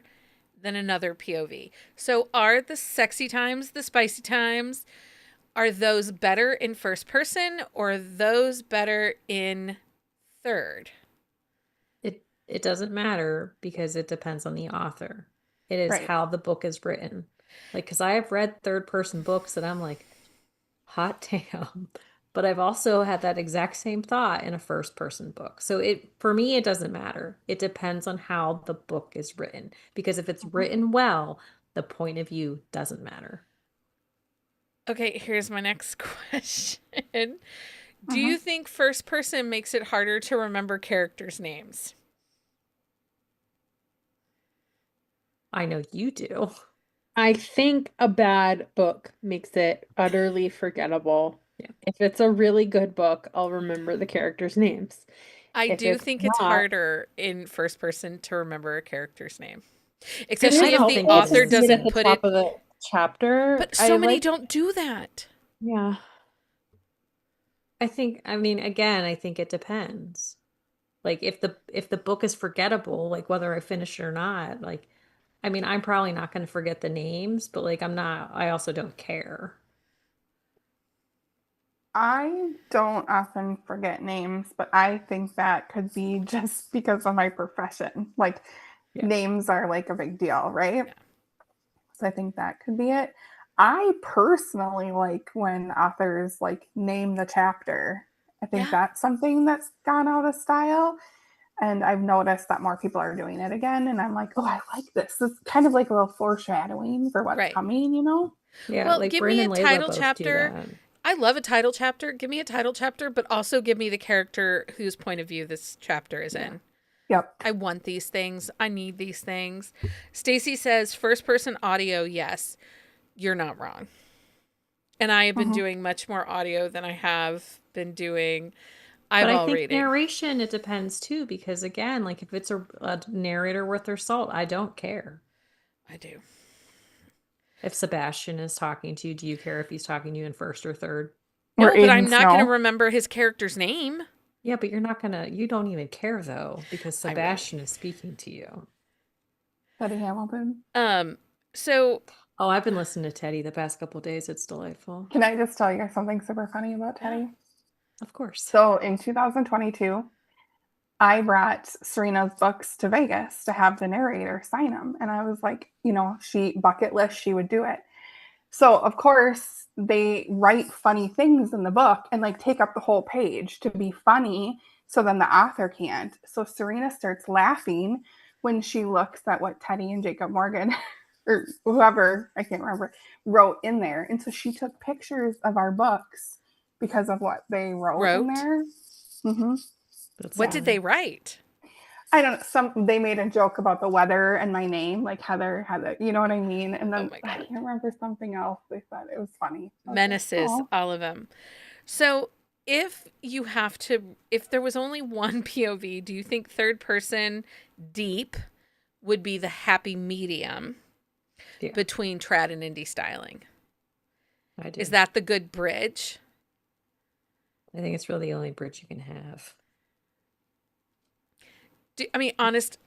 than another POV? So are the sexy times, the spicy times, are those better in first person, or are those better in third? It doesn't matter, because it depends on the author. It is how the book is written. Like, because I have read third person books that I'm like, hot damn. But I've also had that exact same thought in a first person book. So for me, it doesn't matter. It depends on how the book is written. Because if it's written well, the point of view doesn't matter. Okay, here's my next question. Do you think first person makes it harder to remember characters' names? I know you do. I think a bad book makes it utterly forgettable. Yeah. If it's a really good book, I'll remember the characters' names. I If do it's think it's not- harder in first person to remember a character's name. I Especially if don't the think it author is. doesn't at the put top it. of the chapter. But so I many like- don't do that. Yeah. I think it depends. Like, if the book is forgettable, like whether I finish it or not, like, I mean, I'm probably not going to forget the names, but like, I also don't care. I don't often forget names, but I think that could be just because of my profession. Like, names are like a big deal, right? Yeah. So I think that could be it. I personally like when authors like name the chapter. I think that's something that's gone out of style. And I've noticed that more people are doing it again. And I'm like, oh, I like this. It's kind of like a little foreshadowing for what's coming, you know? Yeah, Well, like give Bryn me a and Layla title both do chapter. that. I love a title chapter. Give me a title chapter, but also give me the character whose point of view this chapter is in. Yep. I want these things. I need these things. Stacy says first person audio, yes. You're not wrong. And I have been doing much more audio than I have been doing eyeball But I think reading. narration, it depends too, because again, like if it's a narrator worth their salt, I don't care. I do. If Sebastian is talking to you, do you care if he's talking to you in first or third? No, but I'm not going to remember his character's name. Yeah, but you don't even care though, because Sebastian is speaking to you. Teddy Hamilton. So. Oh, I've been listening to Teddy the past couple of days. It's delightful. Can I just tell you something super funny about Teddy? Of course. So in 2022, I brought Serena's books to Vegas to have the narrator sign them. And I was like, she bucket list, she would do it. So of course they write funny things in the book and like take up the whole page to be funny. So then the author can't. So Serena starts laughing when she looks at what Teddy and Jacob Morgan or whoever, I can't remember, wrote in there. And so she took pictures of our books because of what they wrote in there. Mm-hmm. What did they write? I don't know. They made a joke about the weather and my name, like Heather, you know what I mean? And then I can't remember something else they said. It was funny. Menaces, all of them. So if there was only one POV, do you think third person deep would be the happy medium? Yeah, between trad and indie styling? I do. Is that the good bridge? I think it's really the only bridge you can have. I mean, honest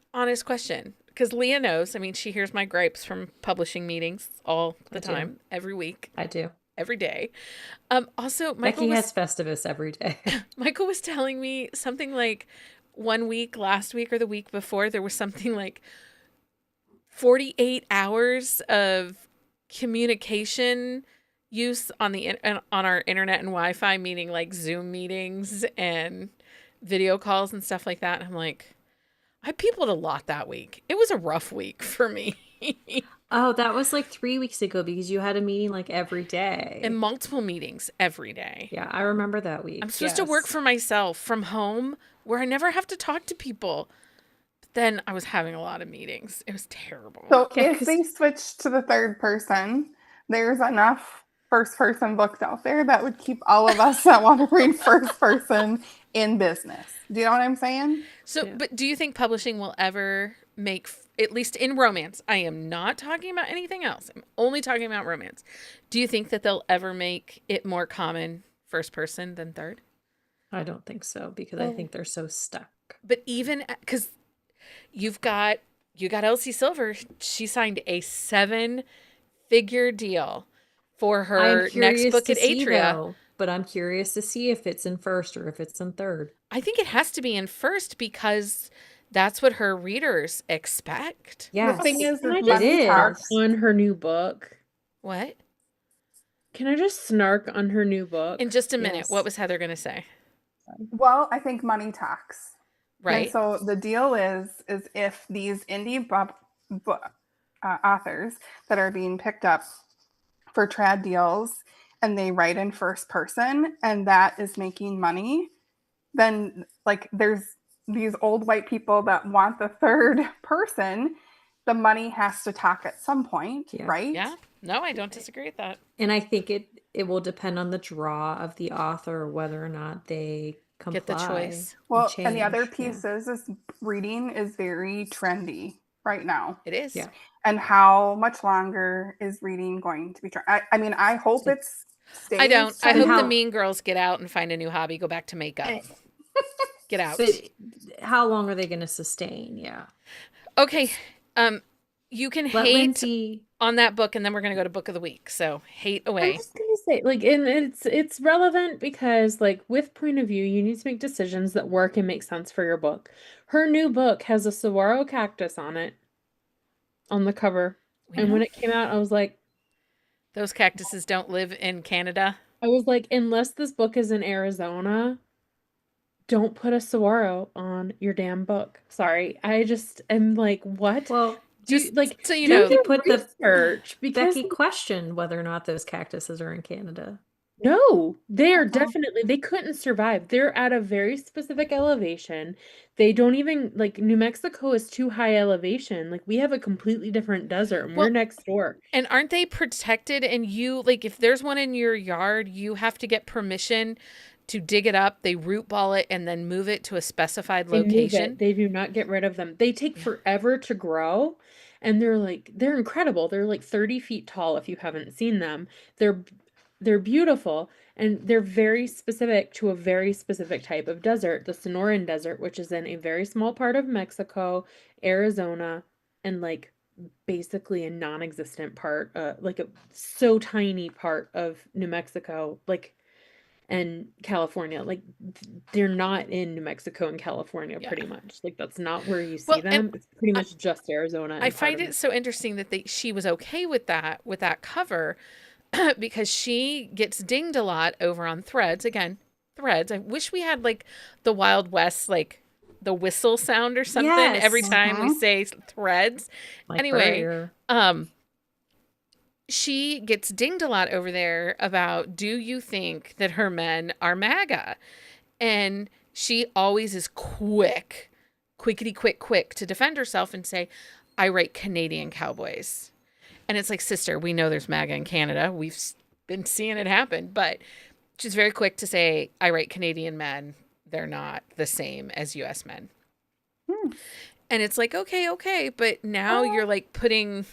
question. Because Leah knows. I mean, she hears my gripes from publishing meetings all the I do. time, every week, I do. every day. Also, Becky has Festivus every day. Michael was telling me something like one week, last week or the week before, there was something like 48 hours of communication use on on our internet and Wi-Fi, meaning like Zoom meetings and video calls and stuff like that. And I'm like, I peopled a lot that week. It was a rough week for me. Oh, that was like 3 weeks ago because you had a meeting like every And day. multiple meetings every day. Yeah, I remember that week. I'm supposed to work Yes. for myself from home where I never have to talk to people. But then I was having a lot of meetings. It was terrible. So Yeah, if they switch to the third person, there's enough first person books out there that would keep all of us that want to read first person in business. Do you know what I'm saying? So, Yeah. but do you think publishing will ever make, at least in romance, I am not talking about anything else. I'm only talking about romance. Do you think that they'll ever make it more common first person than third? I don't think so because I think they're so stuck. But even because you got Elsie Silver, she signed a 7-figure deal for I'm her next curious book to at see Atria. though, but I'm curious to see if it's in first or if it's in third. I think it has to be in first because that's what her readers expect. Yes, The thing is, Can I is just money is. snark talks. on her new book? What? Can I just snark on her new book? In just a minute, Yes. what was Heather going to say? Well, I think money talks. Right? And so the deal is if these indie authors that are being picked up for trad deals and they write in first person and that is making money, then like there's these old white people that want the third person. The money has to talk at some point, Yeah. right? Yeah. No, I don't disagree with that. And I think it will depend on the draw of the author whether or not they comply. Get the choice. Well, and the other change. piece is reading is very trendy right now. It is. Yeah. And how much longer is reading going to be trendy? I mean, I hope So- it's stays I don't. I trendy. hope how- the mean girls get out and find a new hobby, go back to makeup. Get out. But how long are they going to sustain? Yeah. Okay. You can Let hate Lindsey. on that book, and then we're gonna go to book of the week. So hate I'm away. just gonna say, like, and it's relevant because, like, with point of view, you need to make decisions that work and make sense for your book. Her new book has a saguaro cactus on it, on the cover, and when it came out, I was like, Those cactuses don't live in Canada. unless this book is in Arizona, don't put a saguaro on your damn book. Sorry, I just am like, what? Well, Just like, so you do know, Becky your put the research because Becky questioned whether or not those cactuses are in Canada. no, they are Uh-huh. definitely, they couldn't survive. They're at a very specific elevation. They don't even, like, New Mexico is too high elevation. Like, we have a completely different desert and Well, we're next door. and aren't they protected? And you, like, if there's one in your yard, you have to get permission to dig it up. They root ball it and then move it to a specified They move location. it. They do not get rid of them. They take forever to grow, and they're incredible. They're like 30 feet tall if you haven't seen them. They're beautiful, and they're very specific to a very specific type of desert, the Sonoran Desert, which is in a very small part of Mexico, Arizona, and like basically a non-existent part, like a so tiny part of New Mexico, like, and California. Like, they're not in New Mexico and California, Yeah. pretty much. Like, that's not where you see Well, and them. It's pretty much just Arizona. I and part find of it so interesting that she was okay with that cover because she gets dinged a lot over on Threads. Again, Threads. I wish we had like the Wild West, like the whistle sound or something Yes. every time we say Threads. Like Anyway, Burger. she gets dinged a lot over there about, do you think that her men are MAGA? And she always is quick to defend herself and say, I write Canadian cowboys. And it's like, sister, we know there's MAGA in Canada. We've been seeing it happen. But she's very quick to say, I write Canadian men. They're not the same as U.S. men. And it's like, okay. But now you're like putting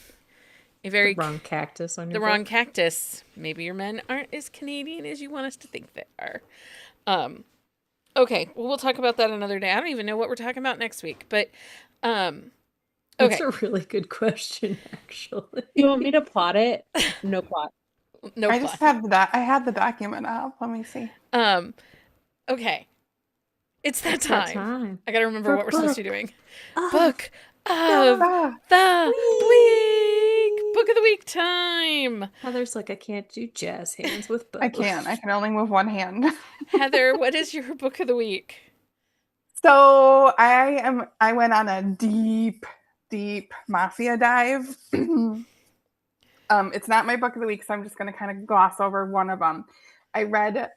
A The very wrong cactus on the your wrong book. cactus. Maybe your men aren't as Canadian as you want us to think they are. Um, okay, well, we'll talk about that another day. I don't even know what we're talking about next week, but That's okay, a really good question, actually. You want me to plot it? No plot. no I just plot. have that. I had the document up. Let me see. Okay, it's that It's that time. time. I gotta remember For what we're supposed to be book doing. of Book of the Ah, the week. Book week. of the week time. Heather's like, I can't do jazz hands with I both. can't. I can only move one hand. Heather, what is your book of the week? So I went on a deep, deep mafia dive. It's not my book of the week, so I'm just going to kind of gloss over one of them. I read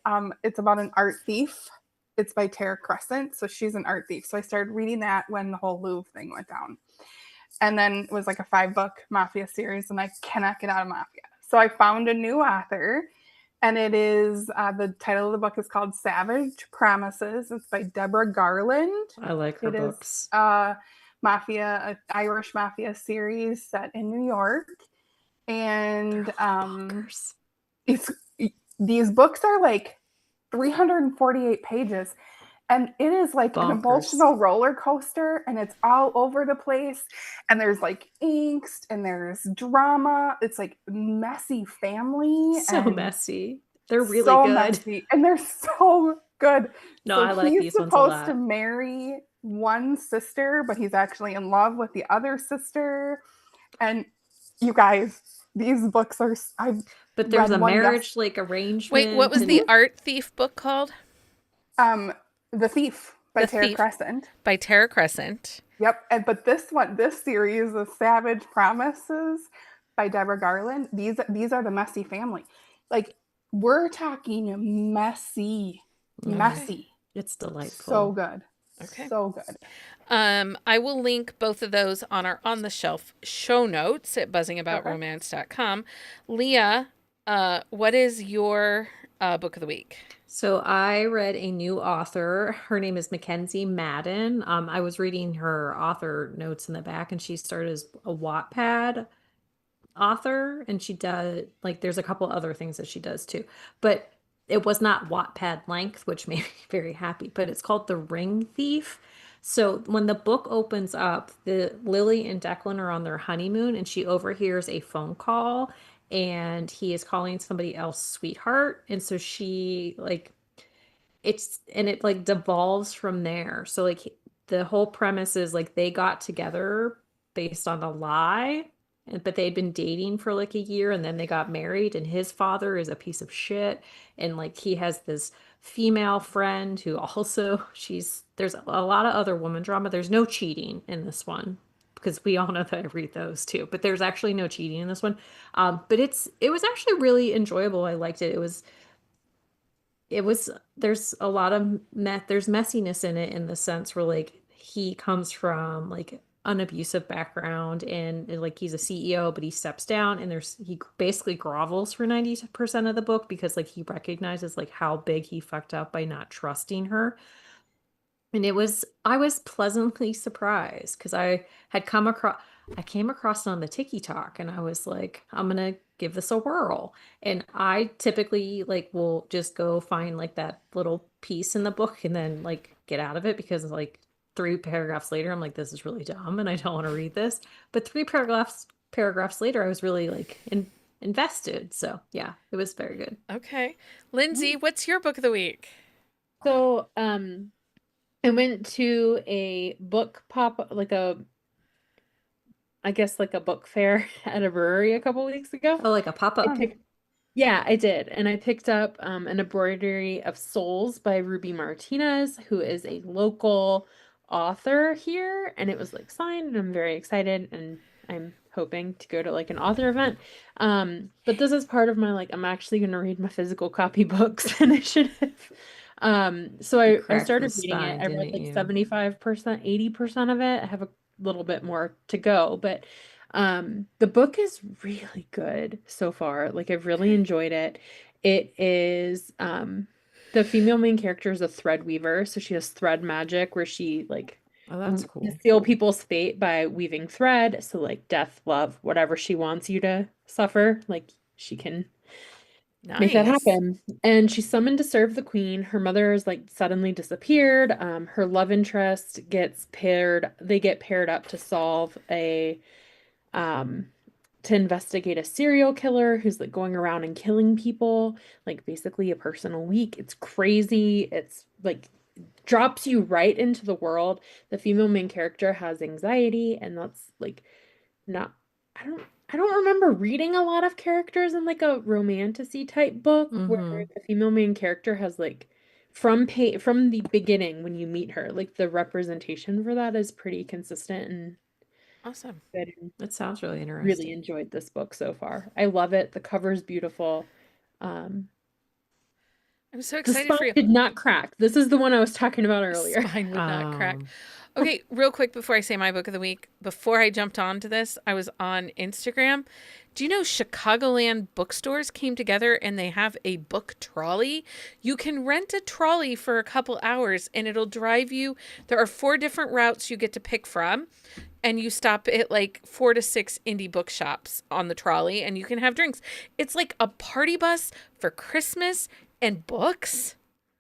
it's about an art thief. It's by Tara Crescent, so she's an art thief. So I started reading that when the whole Louvre thing went down, and then it was like a 5-book mafia series, and I cannot get out of mafia. So I found a new author, and it is the title of the book is called Savage Promises. It's by Deborah Garland. I like her It is books. an Irish mafia series set in New York, and Bonkers. it's these books are like 348 pages, and it is like an Bonkers. emotional roller coaster, and it's all over the place, and there's like angst and there's drama. It's like messy family So and messy. They're really so good. messy, and they're so good. No, So I like he's these ones a supposed to lot. marry one sister, but he's actually in love with the other sister. And you guys, these books are. I've But there's read a one marriage like arrangement. Wait, what was and the art thief book called? The Thief by The Tara Thief. Crescent. By Tara Crescent. Yep, but this series, the Savage Promises by Deborah Garland. These are the messy family. Like we're talking messy, messy. It's delightful. So good. Okay. So good. I will link both of those on our On the Shelf show notes at buzzingaboutromance.com. Leah, what is your book of the week? So I read a new author. Her name is Mackenzie Madden. I was reading her author notes in the back, and she started as a Wattpad author, and she does like there's a couple other things that she does too, but it was not Wattpad length, which made me very happy. But it's called The Ring Thief. So when the book opens up, the Lily and Declan are on their honeymoon, and she overhears a phone call, and he is calling somebody else sweetheart, and so she like it like devolves from there. So like the whole premise is like they got together based on a lie, but they'd been dating for like a year, and then they got married, and his father is a piece of shit, and like he has this female friend who also there's a lot of other woman drama. There's no cheating in this one because we all know that I read those too, but there's actually no cheating in this one. But it was actually really enjoyable. I liked it. It was there's a lot of there's messiness in it, in the sense where like he comes from like an abusive background, and like he's a CEO, but he steps down, and he basically grovels for 90% of the book because like he recognizes like how big he fucked up by not trusting her. And I was pleasantly surprised because I came across it on the TikTok, and I was like, I'm gonna give this a whirl. And I typically like will just go find like that little piece in the book and then like get out of it, because like 3 paragraphs later, I'm like, this is really dumb and I don't want to read this. But 3 paragraphs later, I was really like invested. So yeah, it was very good. Okay. Lindsey, what's your book of the week? So, I went to a book I guess like a book fair at a brewery a couple weeks ago. Oh, like a pop-up. Yeah, I did. And I picked up an embroidery of souls by Ruby Martinez, who is a local author here. And it was like signed, and I'm very excited. And I'm hoping to go to like an author event. But this is part of my like, I'm actually going to read my physical copy books initiative. So I cracked started the reading it. spine, I read didn't like you? 75%, 80% of it. I have a little bit more to go, but the book is really good so far. Like I've really enjoyed it. It is the female main character is a thread weaver, so she has thread magic where she like Oh, that's To cool. seal people's fate by weaving thread. So like death, love, whatever she wants you to suffer, like she can make that Nice. happen. And she's summoned to serve the queen. Her mother is like suddenly disappeared. Her love interest they get paired up to solve um to investigate a serial killer who's like going around and killing people, like basically a person a week. It's crazy. It's like drops you right into the world. The female main character has anxiety, and that's like not I don't I don't remember reading a lot of characters in like a romantasy type book where Mm-hmm. the female main character has like from the beginning when you meet her, like the representation for that is pretty consistent and Awesome. good. And That sounds really really interesting. enjoyed this book so far. I love it. The cover's beautiful. Um, I'm so the excited spine for you. did not crack. This is the one I was talking about earlier. Spine would not crack. Um, Okay, real quick before I say my book of the week, before I jumped onto this, I was on Instagram. Do you know Chicagoland bookstores came together and they have a book trolley? You can rent a trolley for a couple hours and it'll drive you. There are 4 different routes you get to pick from, and you stop at like 4 to 6 indie bookshops on the trolley and you can have drinks. It's like a party bus for Christmas and books.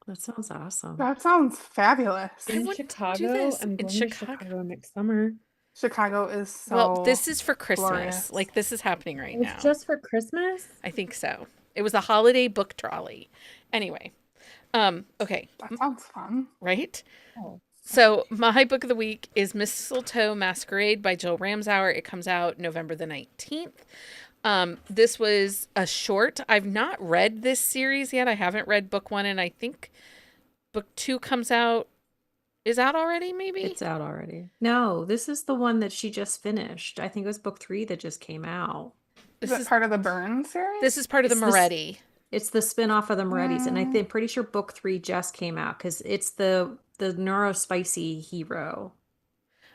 that sounds awesome. That sounds fabulous. I In want to do Chicago, this I'm in going to Chicago. Chicago next summer. Chicago is so Well, this is for Christmas. glorious. Like this is happening right It's now. just for Christmas? I think so. It was a holiday book trolley. Anyway, okay, That sounds fun. right? Oh. So my book of the week is Mistletoe Masquerade by Jill Ramsauer. It comes out November the 19th. This was a short. I've not read this series yet. I haven't read book 1, and I think book 2 is out already, maybe? It's out already. No, this is the one that she just finished. I think it was book 3 that just came out. Is This it is part of the Burn series? this is part of the It's this- Moretti. It's the spin-off of the Morettis, and Mm. I'm pretty sure book 3 just came out because it's the neurospicy hero.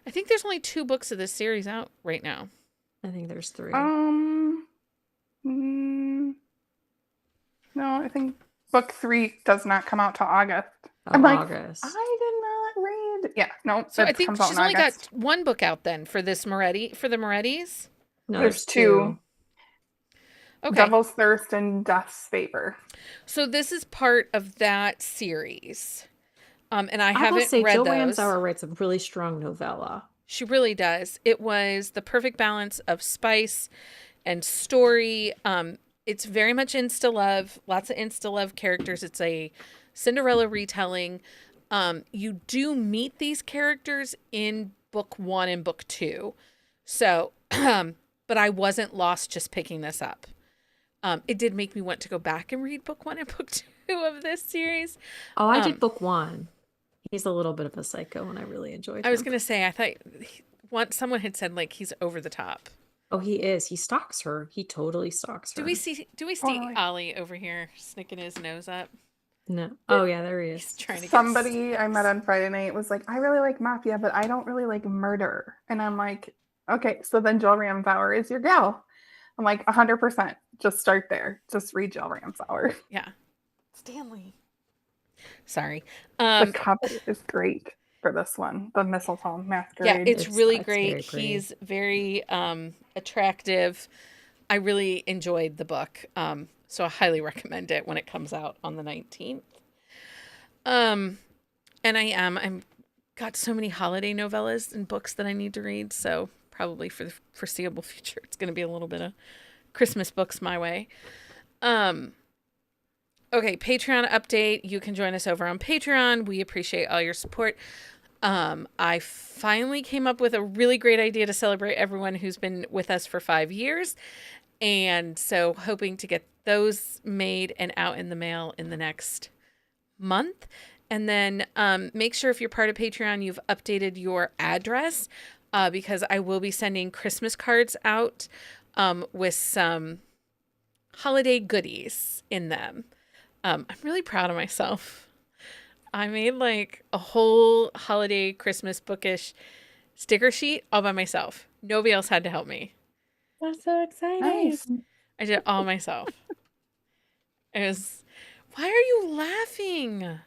I think there's only 2 books of this series out right now. I think there's 3. Mm, no, I think book 3 does not come out till August. Of I'm like, August. I did not read. Yeah, no, So I it think comes out she's in only August. got 1 book out then for this Moretti, for the Morettis. No, There's there's 2. Okay. Devil's Thirst and Death's Favor. So this is part of that series. And I I will haven't say read Jill those. Ramsauer writes a really strong novella. She really does. It was the perfect balance of spice and story. It's very much insta love, lots of insta love characters. It's a Cinderella retelling. You do meet these characters in book 1 and book 2. So, but I wasn't lost just picking this up. It did make me want to go back and read book 1 and book 2 of this series. Oh, I did book 1. He's a little bit of a psycho, and I really enjoyed I was him. going to say, I thought someone had said like he's over the top. Oh, he is. He stalks her. He totally stalks her. Do we see Totally. Ollie over here snicking his nose up? No. Oh, yeah, there he He's is. trying to Somebody I met on Friday night was like, I really like mafia, but I don't really like murder. And I'm like, okay, so then Jill Ramsauer is your gal. I'm like, 100%. Just start there. Just read Jill Ramsauer. Yeah. Stanley. Sorry. The cover is great for this one. The Mistletoe Masquerade. Yeah, it's really It's great. very pretty. He's very attractive. I really enjoyed the book. So I highly recommend it when it comes out on the 19th. And I'm got so many holiday novellas and books that I need to read, so probably for the foreseeable future it's going to be a little bit of Christmas books my way. Okay, Patreon update. You can join us over on Patreon. We appreciate all your support. I finally came up with a really great idea to celebrate everyone who's been with us for 5 years. And so hoping to get those made and out in the mail in the next month. And then make sure if you're part of Patreon, you've updated your address because I will be sending Christmas cards out with some holiday goodies in them. I'm really proud of myself. I made like a whole holiday Christmas bookish sticker sheet all by myself. Nobody else had to help me. That's so exciting. Nice. I did it all myself. It was, why are you laughing?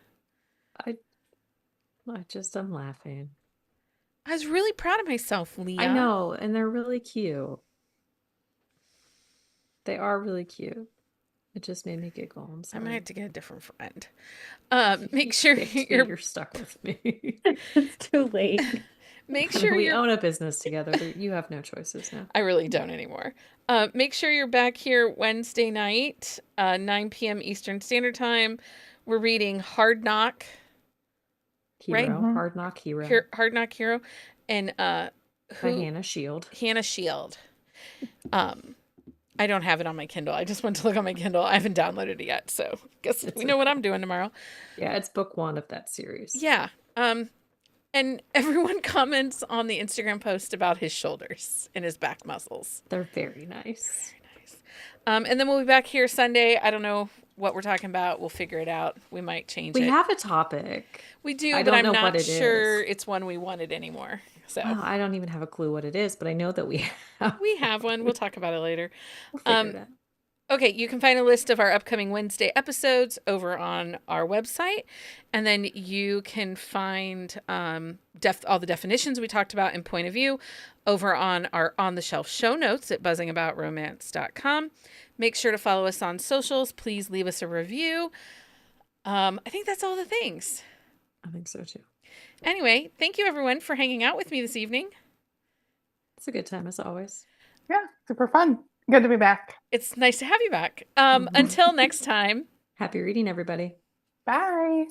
I'm laughing. I was really proud of myself, Leah. I know, and they're really cute. They are really cute. It just made me giggle. I'm I might sorry. have to get a different friend. Make sure Becky, you're you're stuck with me. It's too late. make I mean, sure we you're own a business together. You have no choices now. I really don't anymore. Make sure you're back here Wednesday night, 9 p.m. Eastern Standard Time. We're reading Hard Knock, right? Hero, Mhm. Hard Knock Hero Hard Knock Hero, and by Hannah Shield. Hannah Shield. I don't have it on my Kindle. I just went to look on my Kindle. I haven't downloaded it yet, so guess we know what I'm doing tomorrow. Yeah, it's book 1 of that series. Yeah. And everyone comments on the Instagram post about his shoulders and his back muscles. They're very nice. Nice. And then we'll be back here Sunday. I don't know what we're talking about. We'll figure it out. We might change it. We have a topic. We do, I but don't I'm know not what it sure is. it's one we wanted anymore. So Oh, I don't even have a clue what it is, but I know that we have. we have one. We'll talk about it later. We'll figure it out. Okay, you can find a list of our upcoming Wednesday episodes over on our website. And then you can find all the definitions we talked about in Point of View over on our On the Shelf show notes at buzzingaboutromance.com. Make sure to follow us on socials. Please leave us a review. I think that's all the things. I think so too. Anyway, thank you everyone for hanging out with me this evening. It's a good time as always. Yeah, super fun. Good to be back. It's nice to have you back. Until next time. Happy reading, everybody. Bye.